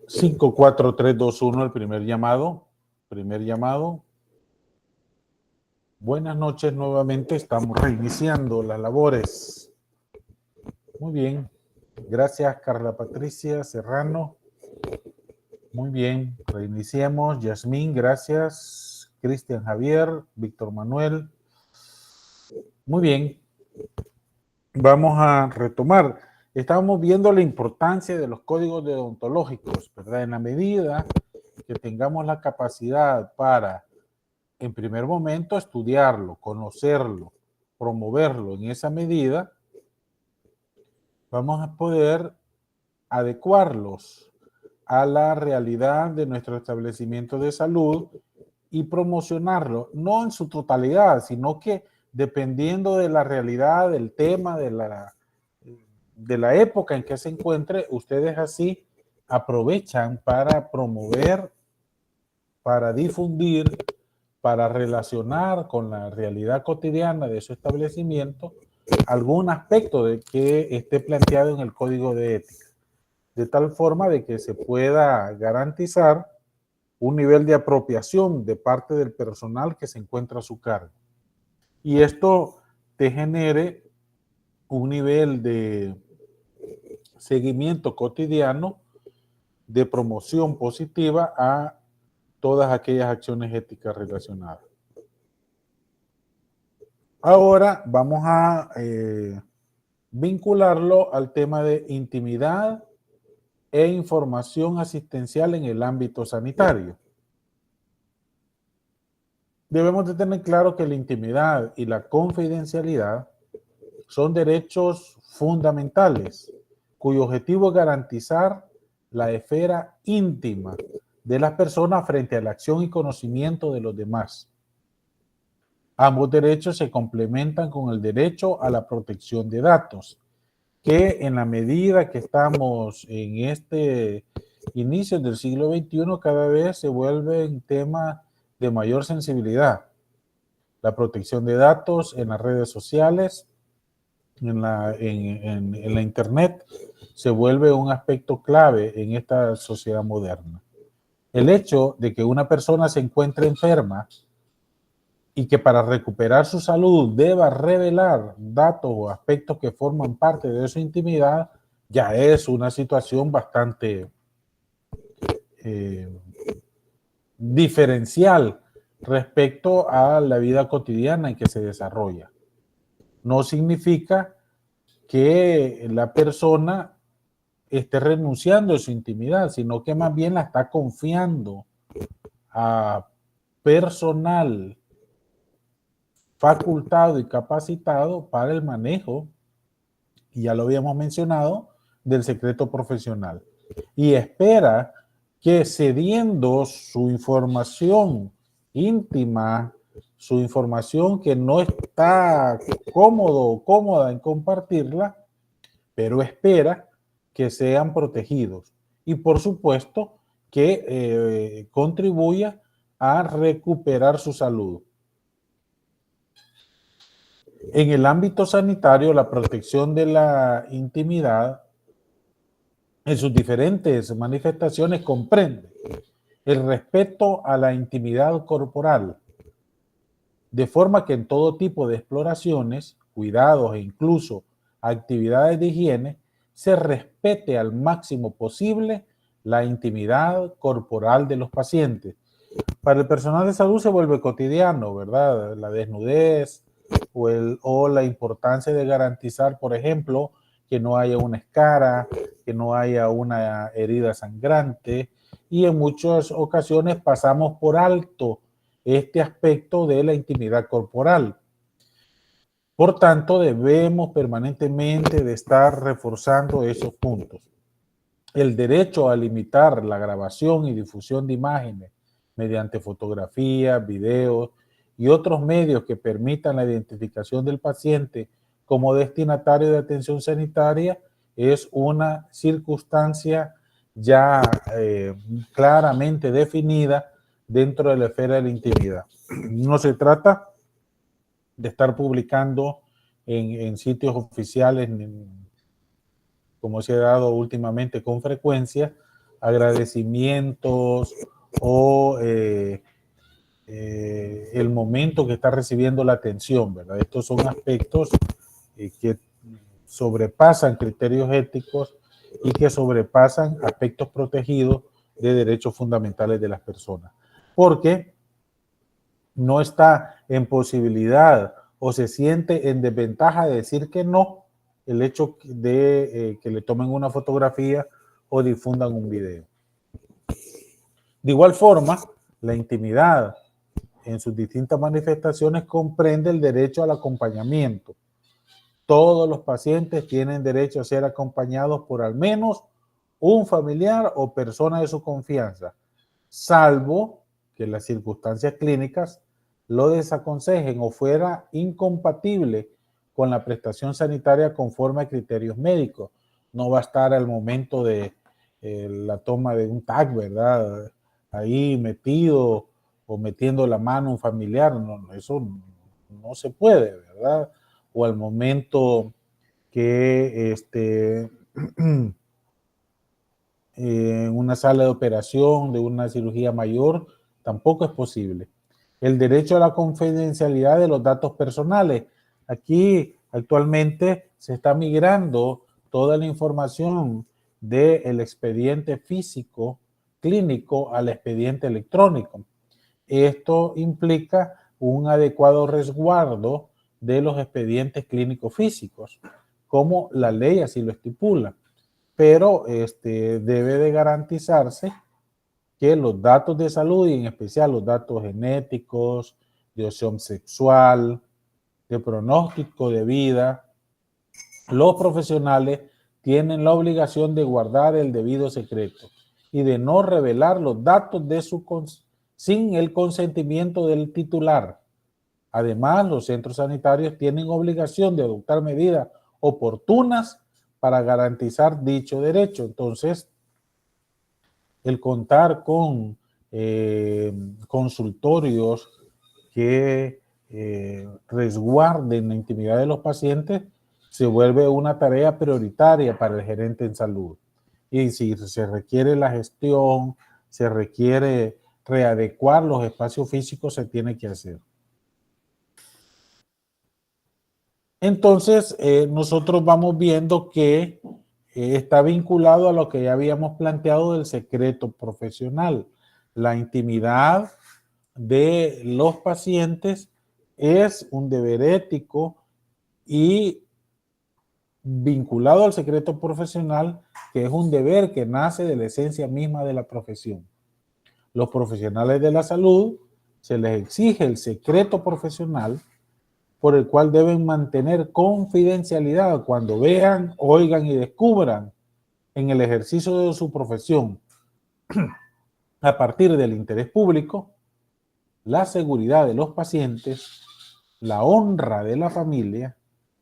A: 54321, el primer llamado. Primer llamado. Buenas noches nuevamente, estamos reiniciando las labores. Muy bien, gracias Carla Patricia Serrano. Muy bien, reiniciemos. Yasmín, gracias. Cristian Javier, Víctor Manuel. Muy bien, vamos a retomar. Estábamos viendo la importancia de los códigos deontológicos, ¿verdad? En la medida que tengamos la capacidad para, en primer momento, estudiarlo, conocerlo, promoverlo, en esa medida, vamos a poder adecuarlos a la realidad de nuestro establecimiento de salud y promocionarlo, no en su totalidad, sino que dependiendo de la realidad, del tema, de la época en que se encuentre, ustedes así aprovechan para promover, para difundir, para relacionar con la realidad cotidiana de su establecimiento algún aspecto de que esté planteado en el código de ética, de tal forma de que se pueda garantizar un nivel de apropiación de parte del personal que se encuentra a su cargo. Y esto te genere un nivel de seguimiento cotidiano, de promoción positiva a todas aquellas acciones éticas relacionadas. Ahora vamos a vincularlo al tema de intimidad e información asistencial en el ámbito sanitario. Debemos de tener claro que la intimidad y la confidencialidad son derechos fundamentales cuyo objetivo es garantizar la esfera íntima de las personas frente a la acción y conocimiento de los demás. Ambos derechos se complementan con el derecho a la protección de datos, que en la medida que estamos en este inicio del siglo XXI, cada vez se vuelve un tema de mayor sensibilidad. La protección de datos en las redes sociales, en la internet, se vuelve un aspecto clave en esta sociedad moderna. El hecho de que una persona se encuentre enferma y que para recuperar su salud deba revelar datos o aspectos que forman parte de su intimidad, ya es una situación bastante diferencial respecto a la vida cotidiana en que se desarrolla. No significa que la persona esté renunciando a su intimidad, sino que más bien la está confiando a personal facultado y capacitado para el manejo, y ya lo habíamos mencionado, del secreto profesional. Y espera que cediendo su información íntima, su información que no está cómodo o cómoda en compartirla, pero espera que sean protegidos. Y por supuesto que contribuya a recuperar su salud. En el ámbito sanitario, la protección de la intimidad en sus diferentes manifestaciones comprende el respeto a la intimidad corporal, de forma que en todo tipo de exploraciones, cuidados e incluso actividades de higiene, se respete al máximo posible la intimidad corporal de los pacientes. Para el personal de salud se vuelve cotidiano, ¿verdad? La desnudez o la importancia de garantizar, por ejemplo, que no haya una escara, que no haya una herida sangrante, y en muchas ocasiones pasamos por alto este aspecto de la intimidad corporal. Por tanto, debemos permanentemente de estar reforzando esos puntos. El derecho a limitar la grabación y difusión de imágenes mediante fotografías, videos y otros medios que permitan la identificación del paciente como destinatario de atención sanitaria es una circunstancia ya claramente definida dentro de la esfera de la intimidad. No se trata de estar publicando en sitios oficiales, como se ha dado últimamente con frecuencia, agradecimientos o el momento que está recibiendo la atención, ¿verdad? Estos son aspectos que sobrepasan criterios éticos y que sobrepasan aspectos protegidos de derechos fundamentales de las personas. Porque no está en posibilidad o se siente en desventaja de decir que no el hecho de que le tomen una fotografía o difundan un video. De igual forma, la intimidad en sus distintas manifestaciones comprende el derecho al acompañamiento. Todos los pacientes tienen derecho a ser acompañados por al menos un familiar o persona de su confianza, salvo que las circunstancias clínicas lo desaconsejen o fuera incompatible con la prestación sanitaria conforme a criterios médicos. No va a estar al momento de la toma de un TAC, ¿verdad? Ahí metido o metiendo la mano a un familiar. No, eso no se puede, ¿verdad? O al momento que en una sala de operación de una cirugía mayor, tampoco es posible. El derecho a la confidencialidad de los datos personales. Aquí actualmente se está migrando toda la información del expediente físico clínico al expediente electrónico. Esto implica un adecuado resguardo de los expedientes clínicos físicos, como la ley así lo estipula. Pero debe de garantizarse que los datos de salud y en especial los datos genéticos, de opción sexual, de pronóstico de vida, los profesionales tienen la obligación de guardar el debido secreto y de no revelar los datos de sin el consentimiento del titular. Además, los centros sanitarios tienen obligación de adoptar medidas oportunas para garantizar dicho derecho. Entonces, el contar con consultorios que resguarden la intimidad de los pacientes se vuelve una tarea prioritaria para el gerente en salud. Y si se requiere la gestión, se requiere readecuar los espacios físicos, se tiene que hacer. Entonces, nosotros vamos viendo que está vinculado a lo que ya habíamos planteado del secreto profesional. La intimidad de los pacientes es un deber ético y vinculado al secreto profesional, que es un deber que nace de la esencia misma de la profesión. Los profesionales de la salud se les exige el secreto profesional por el cual deben mantener confidencialidad cuando vean, oigan y descubran en el ejercicio de su profesión, a partir del interés público, la seguridad de los pacientes, la honra de la familia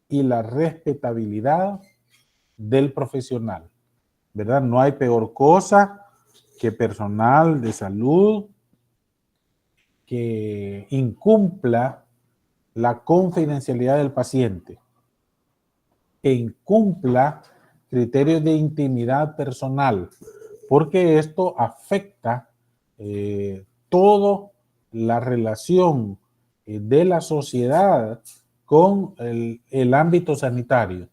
A: y la respetabilidad del profesional, ¿verdad? No hay peor cosa que personal de salud que incumpla la confidencialidad del paciente, que incumpla criterios de intimidad personal, porque esto afecta toda la relación de la sociedad con el ámbito sanitario.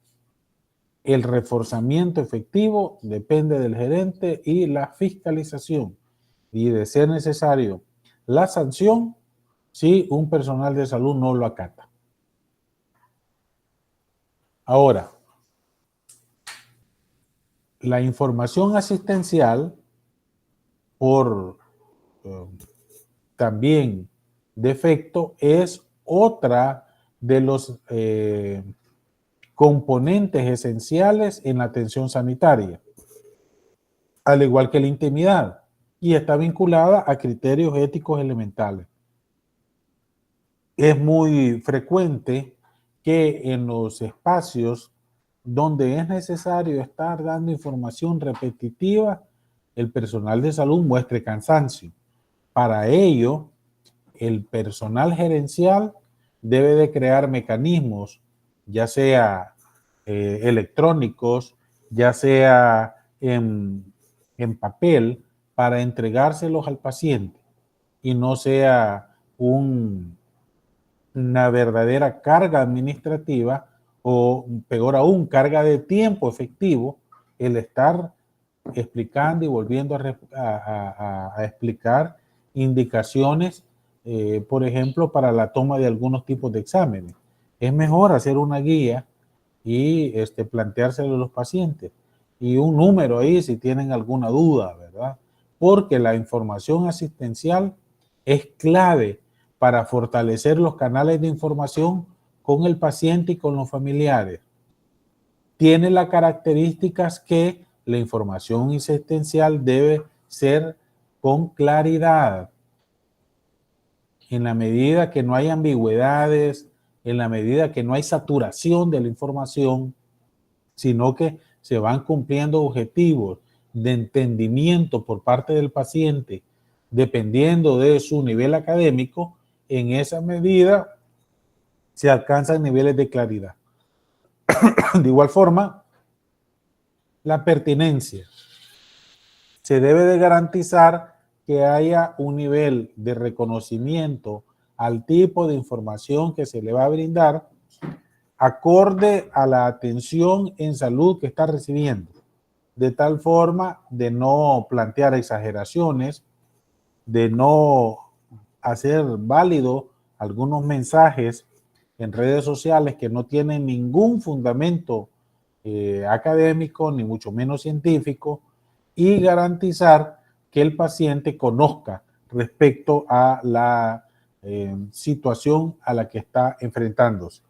A: El reforzamiento efectivo depende del gerente y la fiscalización, y de ser necesario la sanción si un personal de salud no lo acata. Ahora, la información asistencial por también defecto es otra de los componentes esenciales en la atención sanitaria, al igual que la intimidad, y está vinculada a criterios éticos elementales. Es muy frecuente que en los espacios donde es necesario estar dando información repetitiva, el personal de salud muestre cansancio. Para ello, el personal gerencial debe de crear mecanismos, ya sea electrónicos, ya sea en en papel para entregárselos al paciente y no sea una verdadera carga administrativa o, peor aún, carga de tiempo efectivo el estar explicando y volviendo a explicar indicaciones, por ejemplo, para la toma de algunos tipos de exámenes. Es mejor hacer una guía y planteárselo a los pacientes y un número ahí si tienen alguna duda, ¿verdad? Porque la información asistencial es clave para fortalecer los canales de información con el paciente y con los familiares. Tiene las características que la información asistencial debe ser con claridad, en la medida que no hay ambigüedades, en la medida que no hay saturación de la información, sino que se van cumpliendo objetivos de entendimiento por parte del paciente, dependiendo de su nivel académico. En esa medida se alcanzan niveles de claridad. De igual forma, la pertinencia. Se debe de garantizar que haya un nivel de reconocimiento al tipo de información que se le va a brindar acorde a la atención en salud que está recibiendo, de tal forma de no plantear exageraciones, de no hacer válido algunos mensajes en redes sociales que no tienen ningún fundamento académico, ni mucho menos científico, y garantizar que el paciente conozca respecto a la situación a la que está enfrentándose.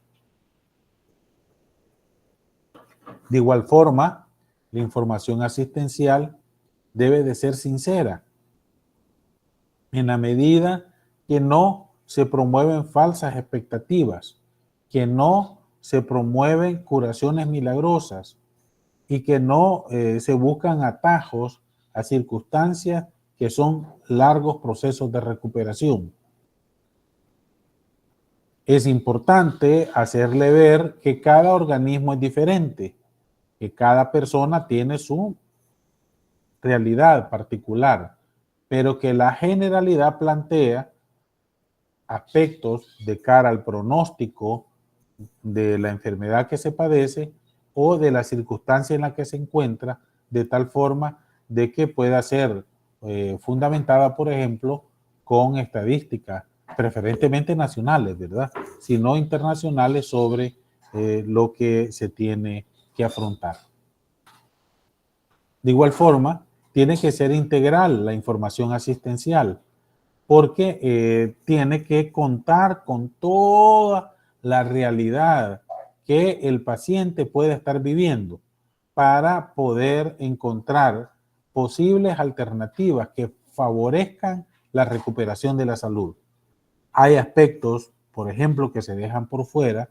A: De igual forma, la información asistencial debe de ser sincera, en la medida que no se promueven falsas expectativas, que no se promueven curaciones milagrosas y que no se buscan atajos a circunstancias que son largos procesos de recuperación. Es importante hacerle ver que cada organismo es diferente, que cada persona tiene su realidad particular, pero que la generalidad plantea aspectos de cara al pronóstico de la enfermedad que se padece o de la circunstancia en la que se encuentra, de tal forma de que pueda ser fundamentada, por ejemplo, con estadísticas, preferentemente nacionales, ¿verdad? Sino internacionales sobre lo que se tiene que afrontar. De igual forma, tiene que ser integral la información asistencial, porque tiene que contar con toda la realidad que el paciente puede estar viviendo para poder encontrar posibles alternativas que favorezcan la recuperación de la salud. Hay aspectos, por ejemplo, que se dejan por fuera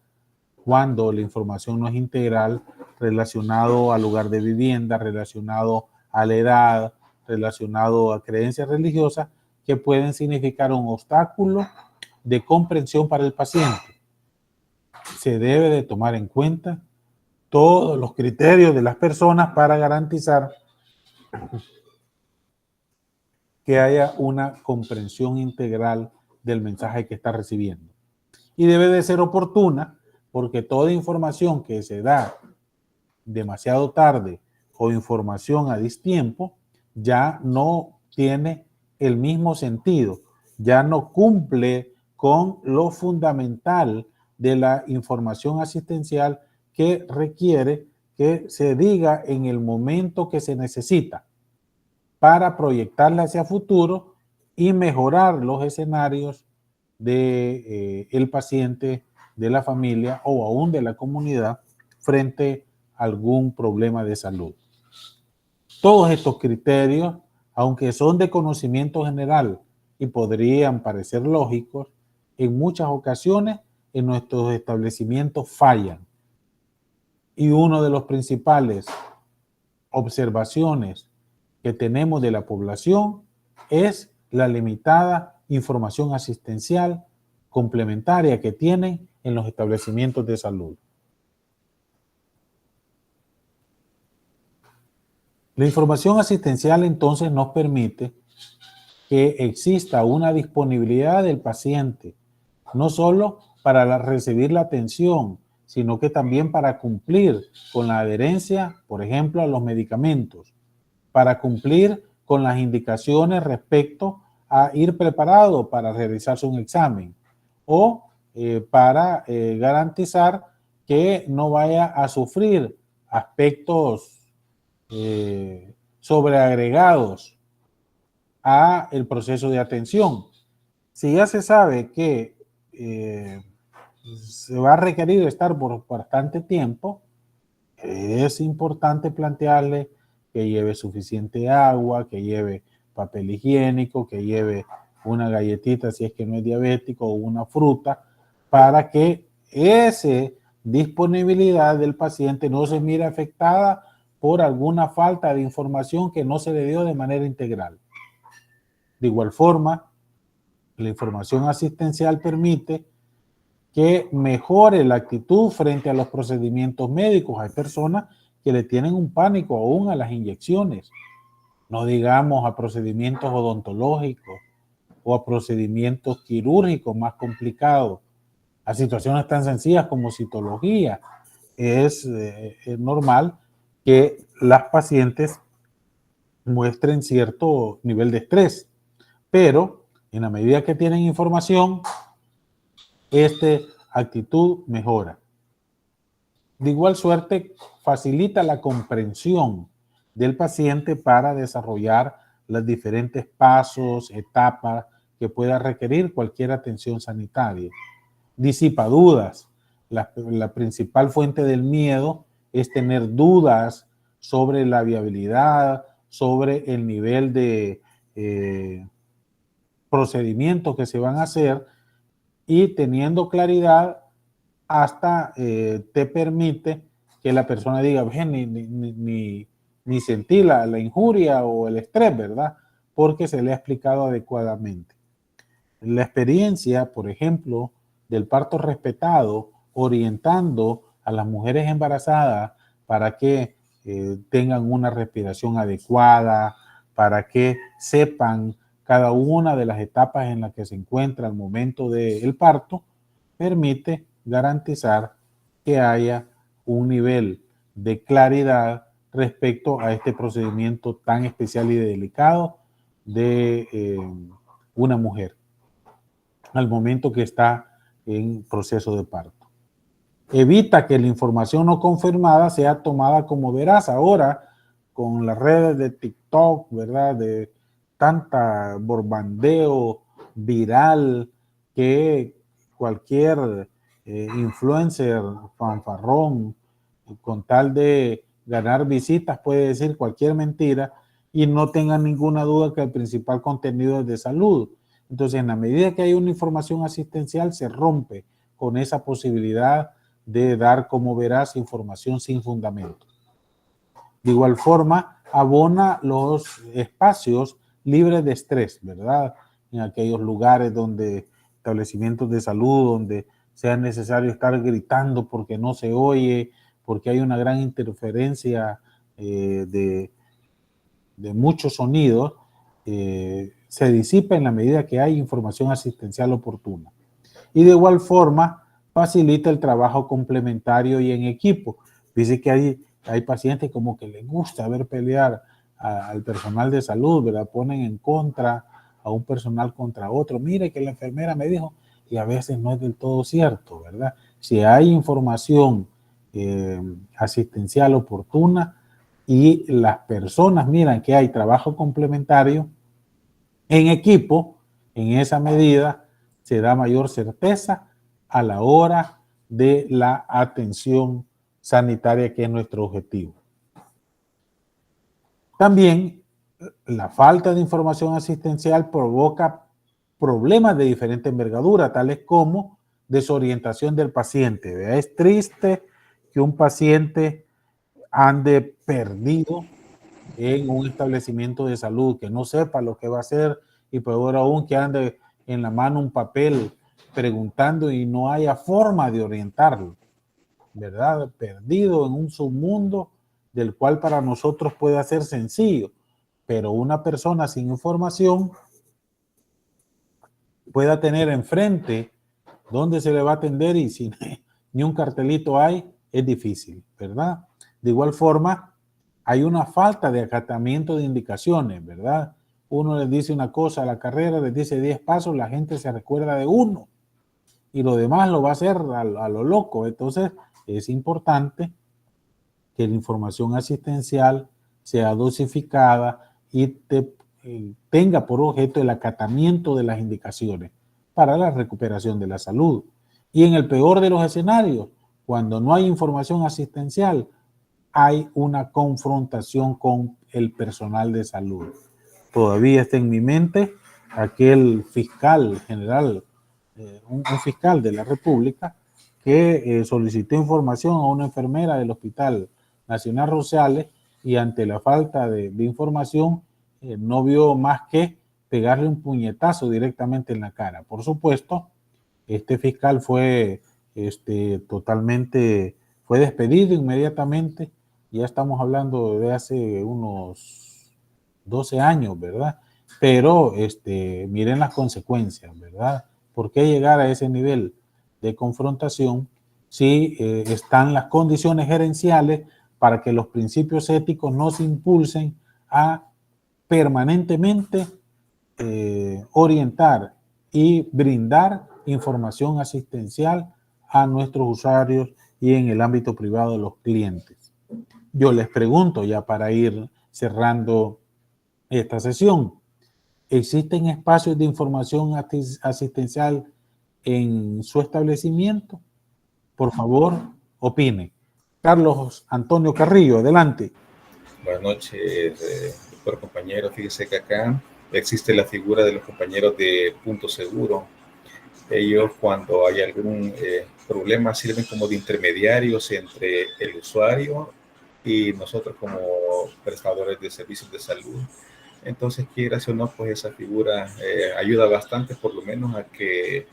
A: cuando la información no es integral, relacionado al lugar de vivienda, relacionado a la edad, relacionado a creencias religiosas, que pueden significar un obstáculo de comprensión para el paciente. Se debe de tomar en cuenta todos los criterios de las personas para garantizar que haya una comprensión integral del mensaje que está recibiendo. Y debe de ser oportuna, porque toda información que se da demasiado tarde o información a distiempo ya no tiene el mismo sentido, ya no cumple con lo fundamental de la información asistencial que requiere que se diga en el momento que se necesita para proyectarla hacia futuro y mejorar los escenarios de el paciente, de la familia o aún de la comunidad frente a algún problema de salud. Todos estos criterios, aunque son de conocimiento general y podrían parecer lógicos, en muchas ocasiones en nuestros establecimientos fallan. Y uno de los principales observaciones que tenemos de la población es la limitada información asistencial complementaria que tienen en los establecimientos de salud. La información asistencial entonces nos permite que exista una disponibilidad del paciente, no solo para recibir la atención, sino que también para cumplir con la adherencia, por ejemplo, a los medicamentos, para cumplir con las indicaciones respecto a ir preparado para realizarse un examen o para garantizar que no vaya a sufrir aspectos sobreagregados a el proceso de atención. Si ya se sabe que se va a requerir estar por bastante tiempo, es importante plantearle que lleve suficiente agua, que lleve papel higiénico, que lleve una galletita si es que no es diabético o una fruta, para que esa disponibilidad del paciente no se mire afectada por alguna falta de información que no se le dio de manera integral. De igual forma, la información asistencial permite que mejore la actitud frente a los procedimientos médicos. Hay personas que le tienen un pánico aún a las inyecciones, no digamos a procedimientos odontológicos o a procedimientos quirúrgicos más complicados, a situaciones tan sencillas como citología. Es normal que las pacientes muestren cierto nivel de estrés, pero en la medida que tienen información, esta actitud mejora. De igual suerte, facilita la comprensión del paciente para desarrollar los diferentes pasos, etapas que pueda requerir cualquier atención sanitaria. Disipa dudas. La principal fuente del miedo es tener dudas sobre la viabilidad, sobre el nivel de procedimientos que se van a hacer, y teniendo claridad hasta te permite que la persona diga, ni sentí la injuria o el estrés, ¿verdad? Porque se le ha explicado adecuadamente. La experiencia, por ejemplo, del parto respetado, orientando a las mujeres embarazadas para que tengan una respiración adecuada, para que sepan cada una de las etapas en las que se encuentra al momento del parto, permite garantizar que haya un nivel de claridad respecto a este procedimiento tan especial y delicado de una mujer al momento que está en proceso de parto. Evita que la información no confirmada sea tomada como veraz. Ahora, con las redes de TikTok, ¿verdad?, de tanta borbandeo viral, que cualquier influencer fanfarrón, con tal de ganar visitas, puede decir cualquier mentira y no tengan ninguna duda que el principal contenido es de salud. Entonces, en la medida que hay una información asistencial, se rompe con esa posibilidad de dar como veraz información sin fundamento. De igual forma, abona los espacios libres de estrés, ¿verdad? En aquellos lugares donde, establecimientos de salud, donde sea necesario estar gritando porque no se oye, porque hay una gran interferencia de muchos sonidos, se disipa en la medida que hay información asistencial oportuna. Y de igual forma, facilita el trabajo complementario y en equipo. Dice que hay pacientes como que les gusta ver pelear al personal de salud, ¿verdad? Ponen en contra a un personal contra otro. Mire que la enfermera me dijo, y a veces no es del todo cierto, ¿verdad? Si hay información asistencial oportuna y las personas miran que hay trabajo complementario en equipo, en esa medida se da mayor certeza a la hora de la atención sanitaria, que es nuestro objetivo. También la falta de información asistencial provoca problemas de diferente envergadura, tales como desorientación del paciente. Es triste que un paciente ande perdido en un establecimiento de salud, que no sepa lo que va a hacer, y peor aún que ande en la mano un papel preguntando y no haya forma de orientarlo, ¿verdad? Perdido en un submundo del cual para nosotros puede ser sencillo, pero una persona sin información pueda tener enfrente dónde se le va a atender y si ni un cartelito hay, es difícil, ¿verdad? De igual forma, hay una falta de acatamiento de indicaciones, ¿verdad? Uno les dice una cosa a la carrera, les dice 10 pasos, la gente se recuerda de uno y lo demás lo va a hacer a lo loco. Entonces, es importante que la información asistencial sea dosificada y tenga por objeto el acatamiento de las indicaciones para la recuperación de la salud. Y en el peor de los escenarios, cuando no hay información asistencial, hay una confrontación con el personal de salud. Todavía está en mi mente aquel fiscal general, un fiscal de la República, que solicitó información a una enfermera del Hospital Nacional Rosales y ante la falta de información no vio más que pegarle un puñetazo directamente en la cara. Por supuesto, este fiscal fue fue despedido inmediatamente. Ya estamos hablando de hace unos 12 años, ¿verdad? Pero miren las consecuencias, ¿verdad? ¿Por qué llegar a ese nivel de confrontación si están las condiciones gerenciales para que los principios éticos nos impulsen a permanentemente orientar y brindar información asistencial a nuestros usuarios y en el ámbito privado de los clientes? Yo les pregunto, ya para ir cerrando esta sesión, ¿existen espacios de información asistencial en su establecimiento? Por favor, opine. Carlos Antonio Carrillo, adelante.
I: Buenas noches, doctor compañero. Fíjese que acá existe la figura de los compañeros de punto seguro. Ellos, cuando hay algún problema, sirven como de intermediarios entre el usuario y nosotros como prestadores de servicios de salud. Entonces, quieras o no, pues esa figura ayuda bastante, por lo menos a que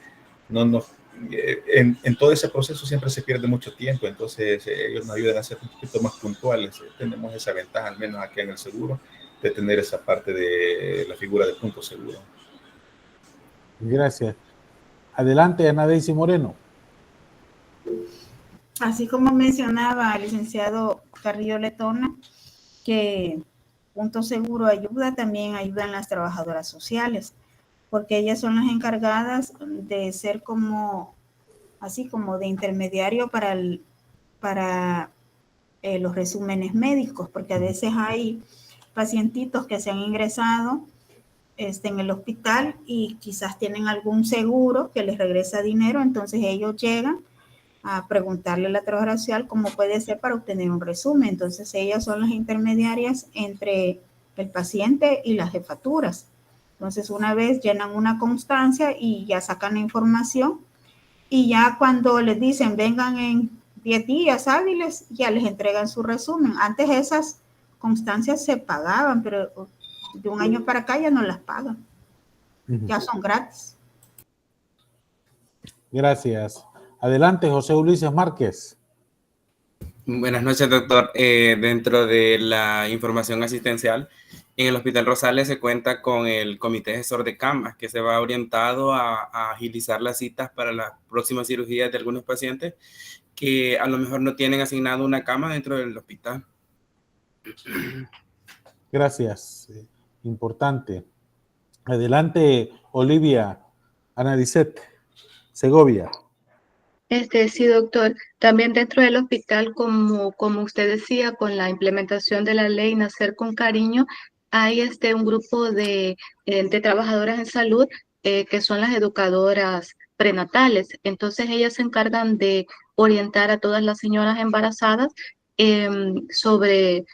I: no nos... en todo ese proceso siempre se pierde mucho tiempo, entonces ellos nos ayudan a ser un poquito más puntuales. Tenemos esa ventaja, al menos aquí en el seguro, de tener esa parte de la figura de punto seguro.
A: Gracias. Adelante, Ana Daisy Moreno.
B: Así como mencionaba el licenciado Carrillo Letona, que Punto Seguro ayuda, también ayudan las trabajadoras sociales, porque ellas son las encargadas de ser como, así como de intermediario para los resúmenes médicos, porque a veces hay pacientitos que se han ingresado en el hospital y quizás tienen algún seguro que les regresa dinero, entonces ellos llegan a preguntarle a la trabajadora social cómo puede ser para obtener un resumen. Entonces ellas son las intermediarias entre el paciente y las jefaturas. Entonces una vez llenan una constancia y ya sacan la información y ya cuando les dicen vengan en 10 días hábiles, ya les entregan su resumen. Antes esas constancias se pagaban, pero de un año para acá ya no las pagan. Ya son gratis.
A: Gracias. Adelante, José Ulises Márquez.
J: Buenas noches, doctor. Dentro de la información asistencial, en el Hospital Rosales se cuenta con el Comité Gestor de Camas, que se va orientado a agilizar las citas para las próximas cirugías de algunos pacientes que a lo mejor no tienen asignado una cama dentro del hospital.
A: Gracias. Importante. Adelante, Olivia Anadicet Segovia.
C: Sí, doctor. También dentro del hospital, como usted decía, con la implementación de la ley Nacer con Cariño, hay un grupo de trabajadoras en salud que son las educadoras prenatales. Entonces, ellas se encargan de orientar a todas las señoras embarazadas sobre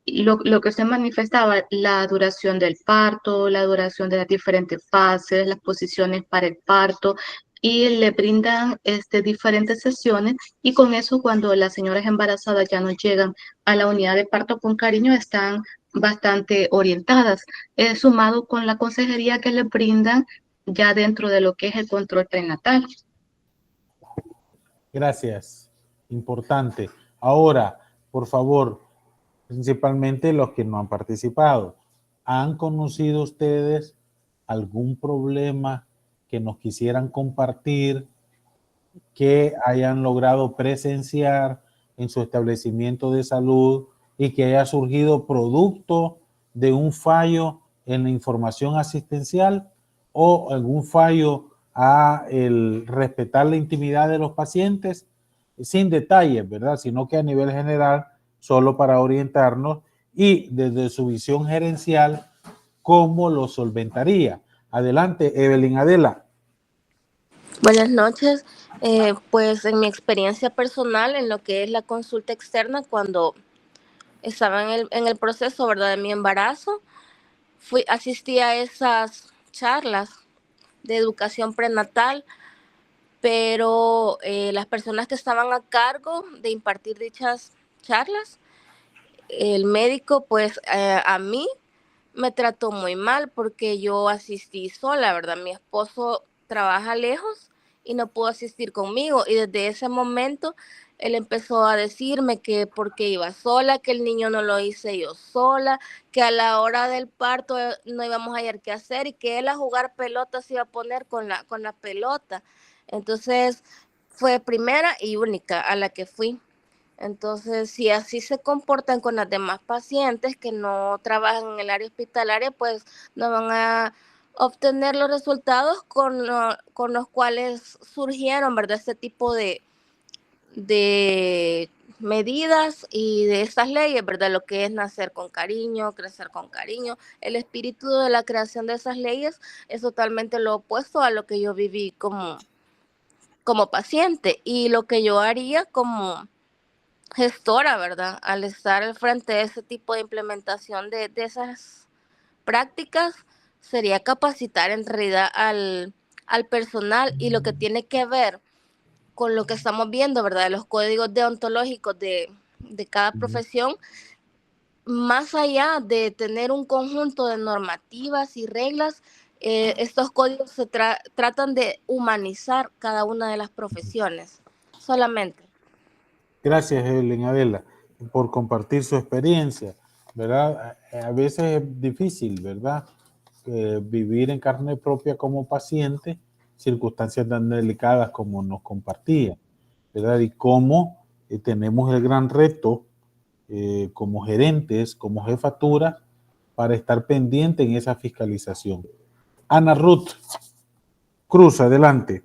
C: lo que usted manifestaba, la duración del parto, la duración de las diferentes fases, las posiciones para el parto, y le brindan diferentes sesiones, y con eso cuando las señoras embarazadas ya no llegan a la unidad de parto con cariño están bastante orientadas, sumado con la consejería que le brindan ya dentro de lo que es el control prenatal.
A: Gracias, importante. Ahora, por favor, principalmente los que no han participado. ¿Han conocido ustedes algún problema que nos quisieran compartir, que hayan logrado presenciar en su establecimiento de salud y que haya surgido producto de un fallo en la información asistencial o algún fallo a el respetar la intimidad de los pacientes? Sin detalles, ¿verdad? Sino que a nivel general, solo para orientarnos y desde su visión gerencial, ¿cómo lo solventaría? Adelante, Evelyn Adela.
K: Buenas noches. Pues en mi experiencia personal en lo que es la consulta externa, cuando estaba en el proceso, ¿verdad?, de mi embarazo, asistí a esas charlas de educación prenatal, pero las personas que estaban a cargo de impartir dichas charlas, el médico, pues a mí me trató muy mal porque yo asistí sola, ¿verdad? Mi esposo trabaja lejos y no pudo asistir conmigo, y desde ese momento él empezó a decirme que porque iba sola, que el niño no lo hice yo sola, que a la hora del parto no íbamos a hallar qué hacer y que él a jugar pelota se iba a poner con la pelota. Entonces fue primera y única a la que fui. Entonces, si así se comportan con las demás pacientes que no trabajan en el área hospitalaria, pues no van a obtener los resultados con los cuales surgieron, ¿verdad?, este tipo de medidas y de estas leyes, ¿verdad? Lo que es nacer con cariño, crecer con cariño. El espíritu de la creación de esas leyes es totalmente lo opuesto a lo que yo viví como paciente, y lo que yo haría como gestora, ¿verdad?, al estar al frente de ese tipo de implementación de esas prácticas, sería capacitar en realidad al personal, y lo que tiene que ver con lo que estamos viendo, ¿verdad?, los códigos deontológicos de cada profesión, más allá de tener un conjunto de normativas y reglas, estos códigos se tratan de humanizar cada una de las profesiones, solamente.
A: Gracias, Evelyn Adela, por compartir su experiencia, ¿verdad? A veces es difícil, ¿verdad?, vivir en carne propia como paciente circunstancias tan delicadas como nos compartía, ¿verdad? Y cómo tenemos el gran reto como gerentes, como jefatura, para estar pendiente en esa fiscalización. Ana Ruth Cruz, adelante.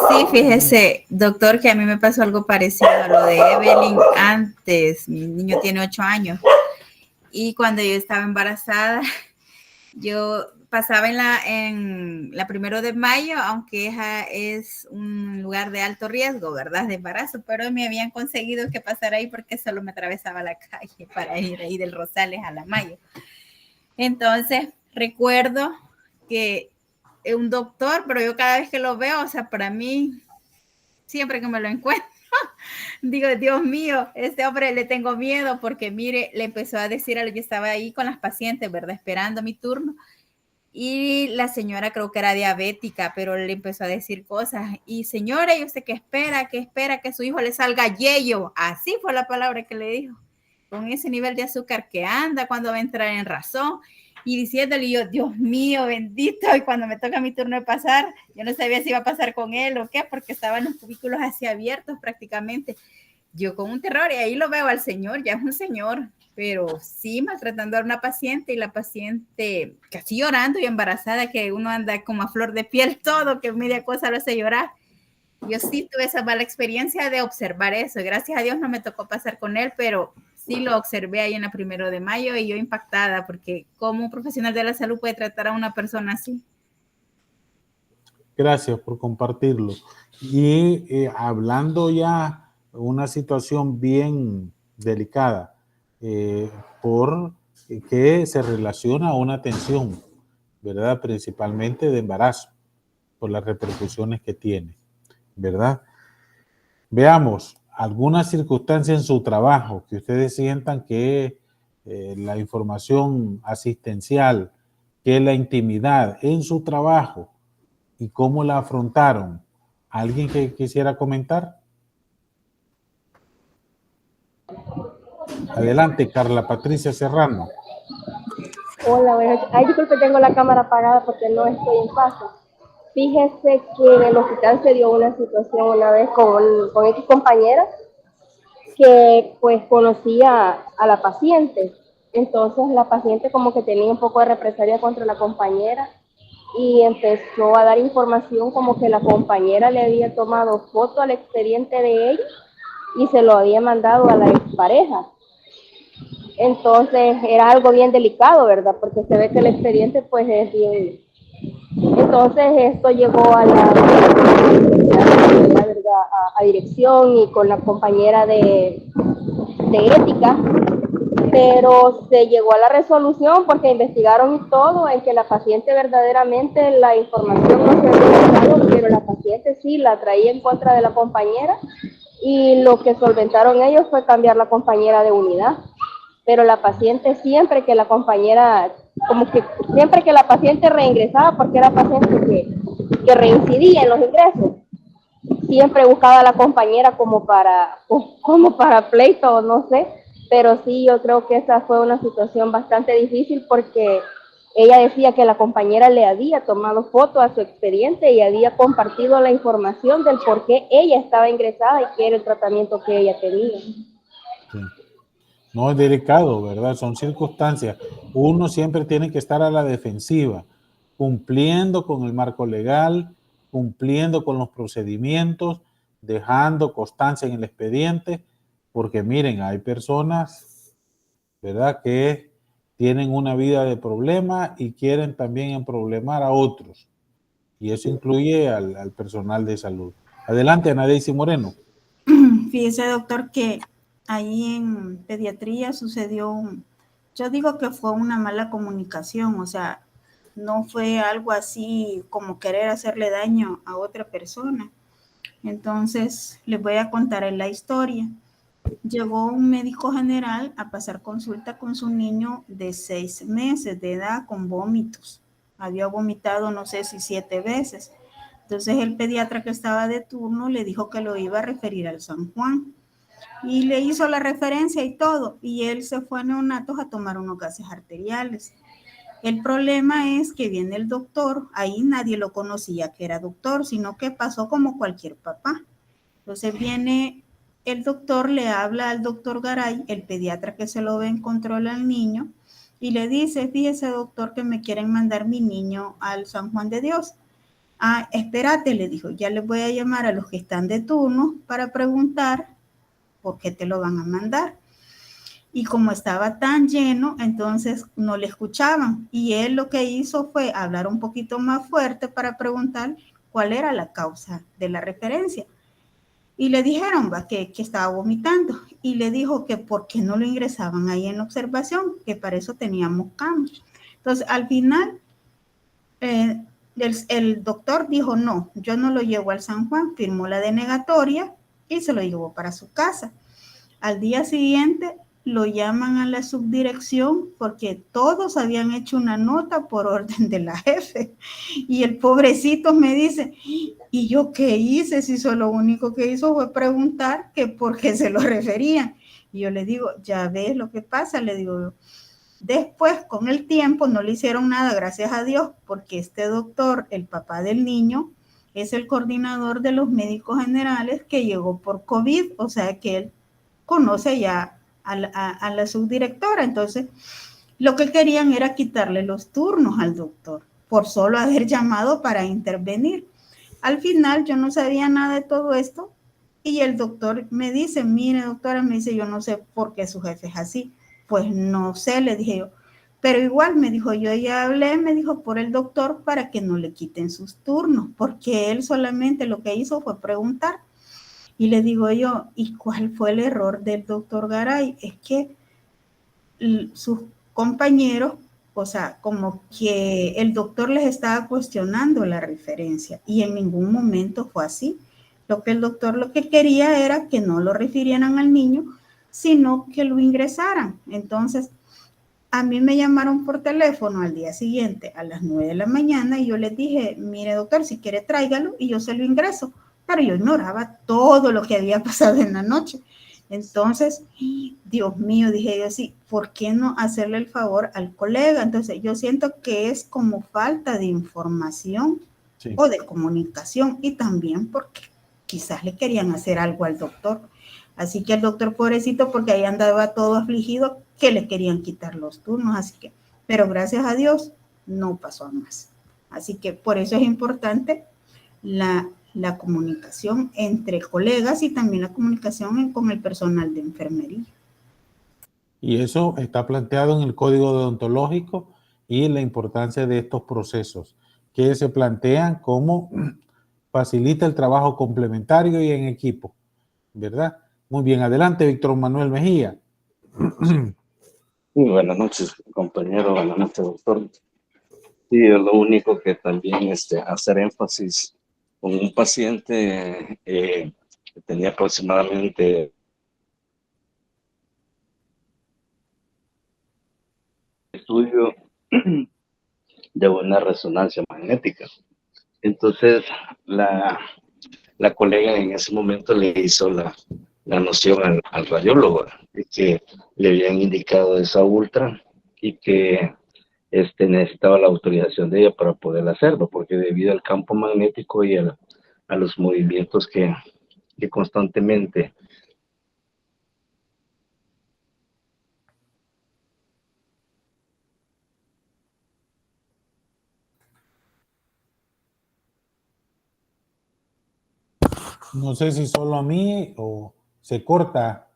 E: Sí, fíjese, doctor, que a mí me pasó algo parecido a lo de Evelyn antes. Mi niño tiene 8 años y cuando yo estaba embarazada, yo pasaba en la 1 de mayo, aunque es un lugar de alto riesgo, ¿verdad?, de embarazo, pero me habían conseguido que pasara ahí porque solo me atravesaba la calle para ir ahí del Rosales a la Mayo. Entonces, recuerdo que un doctor, pero yo cada vez que lo veo, o sea, para mí, siempre que me lo encuentro, digo, Dios mío, este hombre le tengo miedo porque, mire, le empezó a decir, yo estaba ahí con las pacientes, ¿verdad?, esperando mi turno, y la señora creo que era diabética, pero le empezó a decir cosas, y señora, ¿y usted qué espera que su hijo le salga yello? Así fue la palabra que le dijo, con ese nivel de azúcar que anda, cuando va a entrar en razón, y diciéndole yo, Dios mío, bendito, y cuando me toca mi turno de pasar, yo no sabía si iba a pasar con él o qué, porque estaban los cubículos así abiertos prácticamente, yo con un terror, y ahí lo veo al señor, ya es un señor, pero sí maltratando a una paciente, y la paciente casi llorando y embarazada, que uno anda como a flor de piel todo, que media cosa lo hace llorar. Yo sí tuve esa mala experiencia de observar eso, gracias a Dios no me tocó pasar con él, pero sí lo observé ahí en la 1 de mayo, y yo impactada, porque ¿cómo un profesional de la salud puede tratar a una persona así?
A: Gracias por compartirlo. Y hablando ya de una situación bien delicada, que se relaciona a una atención, ¿verdad?, principalmente de embarazo, por las repercusiones que tiene, ¿verdad? Veamos alguna circunstancia en su trabajo que ustedes sientan que la información asistencial, que la intimidad en su trabajo y cómo la afrontaron. ¿Alguien que quisiera comentar? Adelante, Carla Patricia Serrano.
L: Hola, buenas noches. Ay, disculpe, tengo la cámara apagada porque no estoy en paso. Fíjese que en el hospital se dio una situación una vez con X compañera que pues conocía a la paciente. Entonces la paciente como que tenía un poco de represalia contra la compañera y empezó a dar información como que la compañera le había tomado foto al expediente de ella y se lo había mandado a la expareja. Entonces era algo bien delicado, ¿verdad? Porque se ve que el expediente pues es bien. Entonces esto llegó a la verdad, a dirección y con la compañera de ética, pero se llegó a la resolución porque investigaron y todo en que la paciente verdaderamente la información no se había dado, pero la paciente sí la traía en contra de la compañera y lo que solventaron ellos fue cambiar la compañera de unidad. Pero la paciente siempre que la compañera, como que siempre que la paciente reingresaba, porque era paciente que reincidía en los ingresos, siempre buscaba a la compañera como para pleito, no sé, pero sí, yo creo que esa fue una situación bastante difícil porque ella decía que la compañera le había tomado foto a su expediente y había compartido la información del por qué ella estaba ingresada y qué era el tratamiento que ella tenía.
A: Sí. No es delicado, ¿verdad? Son circunstancias. Uno siempre tiene que estar a la defensiva, cumpliendo con el marco legal, cumpliendo con los procedimientos, dejando constancia en el expediente, porque miren, hay personas, ¿verdad?, que tienen una vida de problema y quieren también emproblemar a otros. Y eso incluye al personal de salud. Adelante, Ana Daisy Moreno.
B: Fíjese, doctor, que ahí en pediatría sucedió, yo digo que fue una mala comunicación, o sea, no fue algo así como querer hacerle daño a otra persona. Entonces, les voy a contar en la historia. Llegó un médico general a pasar consulta con su niño de 6 meses de edad con vómitos. Había vomitado no sé si 7 veces. Entonces el pediatra que estaba de turno le dijo que lo iba a referir al San Juan y le hizo la referencia y todo, y él se fue a neonatos a tomar unos gases arteriales. El problema es que viene el doctor, ahí nadie lo conocía que era doctor, sino que pasó como cualquier papá. Entonces viene el doctor, le habla al doctor Garay, el pediatra que se lo ve en control al niño, y le dice, fíjese doctor que me quieren mandar mi niño al San Juan de Dios. Ah, espérate, le dijo, ya les voy a llamar a los que están de turno para preguntar por qué te lo van a mandar. Y como estaba tan lleno, entonces no le escuchaban. Y él lo que hizo fue hablar un poquito más fuerte para preguntar cuál era la causa de la referencia. Y le dijeron que estaba vomitando. Y le dijo que por qué no lo ingresaban ahí en observación, que para eso teníamos camas. Entonces, al final, el doctor dijo, no, yo no lo llevo al San Juan, firmó la denegatoria y se lo llevó para su casa. Al día siguiente lo llaman a la subdirección porque todos habían hecho una nota por orden de la jefe. Y el pobrecito me dice, ¿y yo qué hice? Si solo lo único que hizo fue preguntar que por qué se lo referían. Y yo le digo, ya ves lo que pasa, le digo. Después, con el tiempo, no le hicieron nada, gracias a Dios, porque este doctor, el papá del niño, es el coordinador de los médicos generales que llegó por COVID, o sea que él conoce ya a la subdirectora. Entonces, lo que querían era quitarle los turnos al doctor, por solo haber llamado para intervenir. Al final, yo no sabía nada de todo esto, y el doctor me dice, mire doctora, me dice, yo no sé por qué su jefe es así. Pues no sé, le dije yo, pero igual me dijo, yo ya hablé, me dijo, por el doctor para que no le quiten sus turnos, porque él solamente lo que hizo fue preguntar. Y le digo yo, ¿y cuál fue el error del doctor Garay? Es que sus compañeros, o sea, como que el doctor les estaba cuestionando la referencia y en ningún momento fue así. Lo que el doctor lo que quería era que no lo refirieran al niño, sino que lo ingresaran. Entonces, a mí me llamaron por teléfono al día siguiente a las 9 de la mañana y yo les dije, mire doctor, si quiere tráigalo y yo se lo ingreso. Pero yo ignoraba todo lo que había pasado en la noche. Entonces, Dios mío, dije yo, sí, ¿por qué no hacerle el favor al colega? Entonces, yo siento que es como falta de información o de comunicación, y también porque quizás le querían hacer algo al doctor. Así que el doctor, pobrecito, porque ahí andaba todo afligido, que le querían quitar los turnos. Así que, pero gracias a Dios, no pasó a más. Así que por eso es importante la comunicación entre colegas y también la comunicación con el personal de enfermería.
A: Y eso está planteado en el código deontológico y la importancia de estos procesos que se plantean como facilita el trabajo complementario y en equipo, ¿verdad? Muy bien, adelante, Víctor Manuel Mejía.
M: Muy buenas noches, compañero, buenas noches, doctor. Sí, es lo único que también hacer énfasis con un paciente que tenía aproximadamente estudio de una resonancia magnética. Entonces, la colega en ese momento le hizo la noción al radiólogo de que le habían indicado esa ultra y que necesitaba la autorización de ella para poder hacerlo, porque debido al campo magnético y a los movimientos que constantemente
A: No sé si solo a mí o se corta.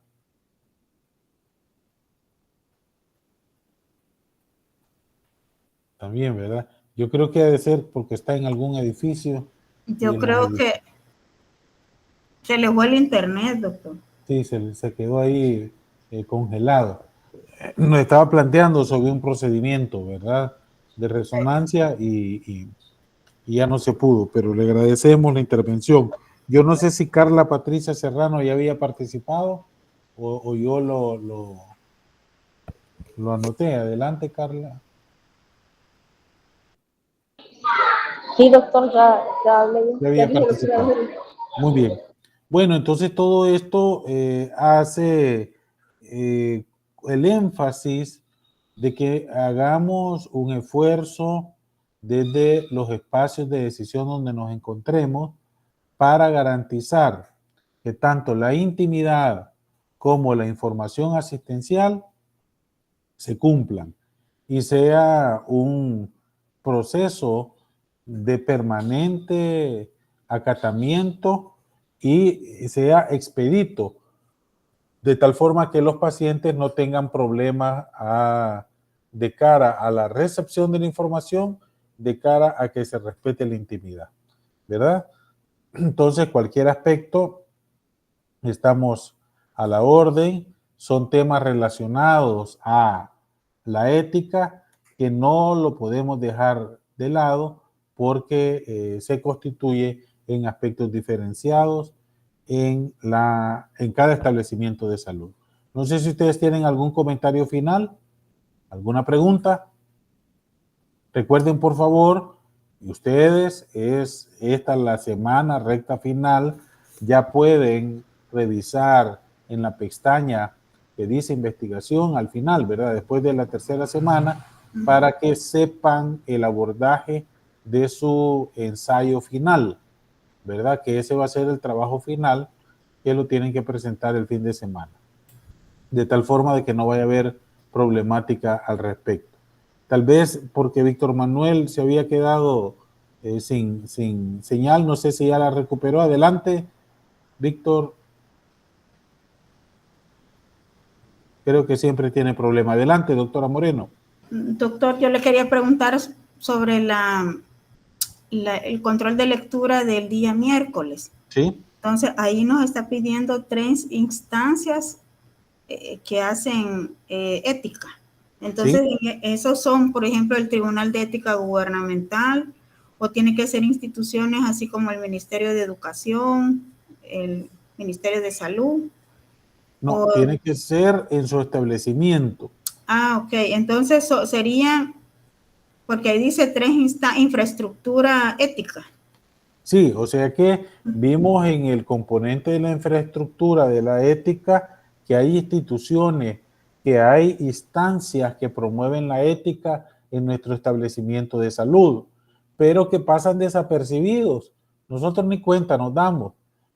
A: También, ¿verdad? Yo creo que ha de ser porque está en algún edificio.
B: Yo creo que se le fue el internet, doctor.
A: Sí, se quedó ahí congelado. Nos estaba planteando sobre un procedimiento, ¿verdad? De resonancia y ya no se pudo, pero le agradecemos la intervención. Yo no sé si Carla Patricia Serrano ya había participado o yo lo anoté. Adelante, Carla.
L: Sí, doctor, ya hablé.
A: Ya había participado. Muy bien. Bueno, entonces todo esto hace el énfasis de que hagamos un esfuerzo desde los espacios de decisión donde nos encontremos para garantizar que tanto la intimidad como la información asistencial se cumplan y sea un proceso de permanente acatamiento y sea expedito, de tal forma que los pacientes no tengan problemas de cara a la recepción de la información, de cara a que se respete la intimidad, ¿verdad? Entonces, cualquier aspecto, estamos a la orden, son temas relacionados a la ética que no lo podemos dejar de lado porque se constituye en aspectos diferenciados en cada establecimiento de salud. No sé si ustedes tienen algún comentario final, alguna pregunta. Recuerden, por favor, ustedes, esta la semana recta final, ya pueden revisar en la pestaña que dice investigación al final, ¿verdad? Después de la tercera semana, para que sepan el abordaje de su ensayo final, ¿verdad? Que ese va a ser el trabajo final que lo tienen que presentar el fin de semana. De tal forma de que no vaya a haber problemática al respecto. Tal vez porque Víctor Manuel se había quedado sin señal, no sé si ya la recuperó. Adelante, Víctor. Creo que siempre tiene problema. Adelante, doctora Moreno.
B: Doctor, yo le quería preguntar sobre el control de lectura del día miércoles.
A: Sí.
B: Entonces, ahí nos está pidiendo 3 instancias que hacen ética. Entonces, sí, esos son, por ejemplo, el Tribunal de Ética Gubernamental, o tiene que ser instituciones así como el Ministerio de Educación, el Ministerio de Salud.
A: No, tiene que ser en su establecimiento.
B: Ah, ok. Entonces, sería, porque ahí dice 3 infraestructura ética.
A: Sí, o sea que vimos en el componente de la infraestructura de la ética que hay instituciones, que hay instancias que promueven la ética en nuestro establecimiento de salud, pero que pasan desapercibidos. Nosotros ni cuenta nos damos,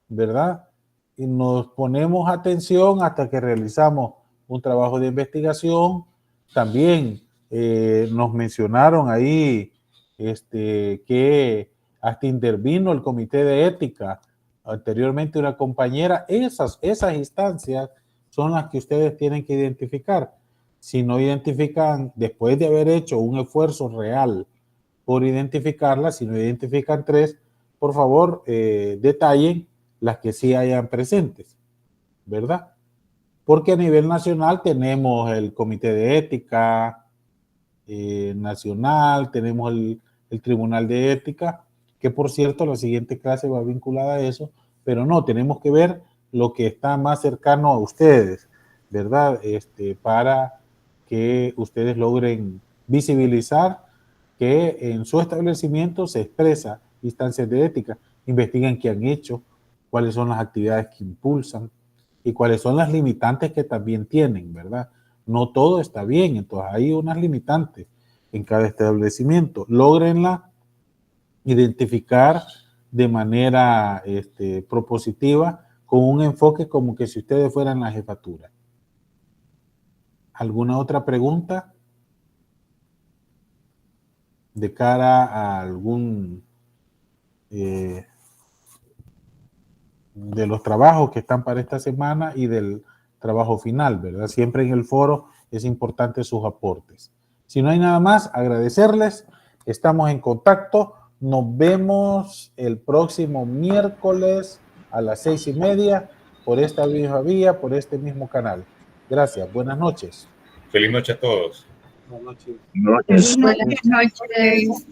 A: ¿verdad? Y nos ponemos atención hasta que realizamos un trabajo de investigación. También nos mencionaron ahí que hasta intervino el comité de ética, anteriormente una compañera. Esas instancias son las que ustedes tienen que identificar. Si no identifican, después de haber hecho un esfuerzo real por identificarlas, si no identifican 3, por favor, detallen las que sí hayan presentes, ¿verdad? Porque a nivel nacional tenemos el Comité de Ética Nacional, tenemos el Tribunal de Ética, que por cierto la siguiente clase va vinculada a eso, pero no, tenemos que ver lo que está más cercano a ustedes, ¿verdad? Para que ustedes logren visibilizar que en su establecimiento se expresa instancias de ética, investiguen qué han hecho, cuáles son las actividades que impulsan y cuáles son las limitantes que también tienen, ¿verdad? No todo está bien, entonces hay unas limitantes en cada establecimiento. Lógrenla identificar de manera propositiva, con un enfoque como que si ustedes fueran la jefatura. ¿Alguna otra pregunta de cara a algún de los trabajos que están para esta semana y del trabajo final, ¿verdad? Siempre en el foro es importante sus aportes. Si no hay nada más, agradecerles. Estamos en contacto. Nos vemos el próximo miércoles a las 6:30 por esta misma vía, por este mismo canal. Gracias. Buenas noches.
I: Feliz noche a todos.
F: Buenas noches.
B: Buenas noches.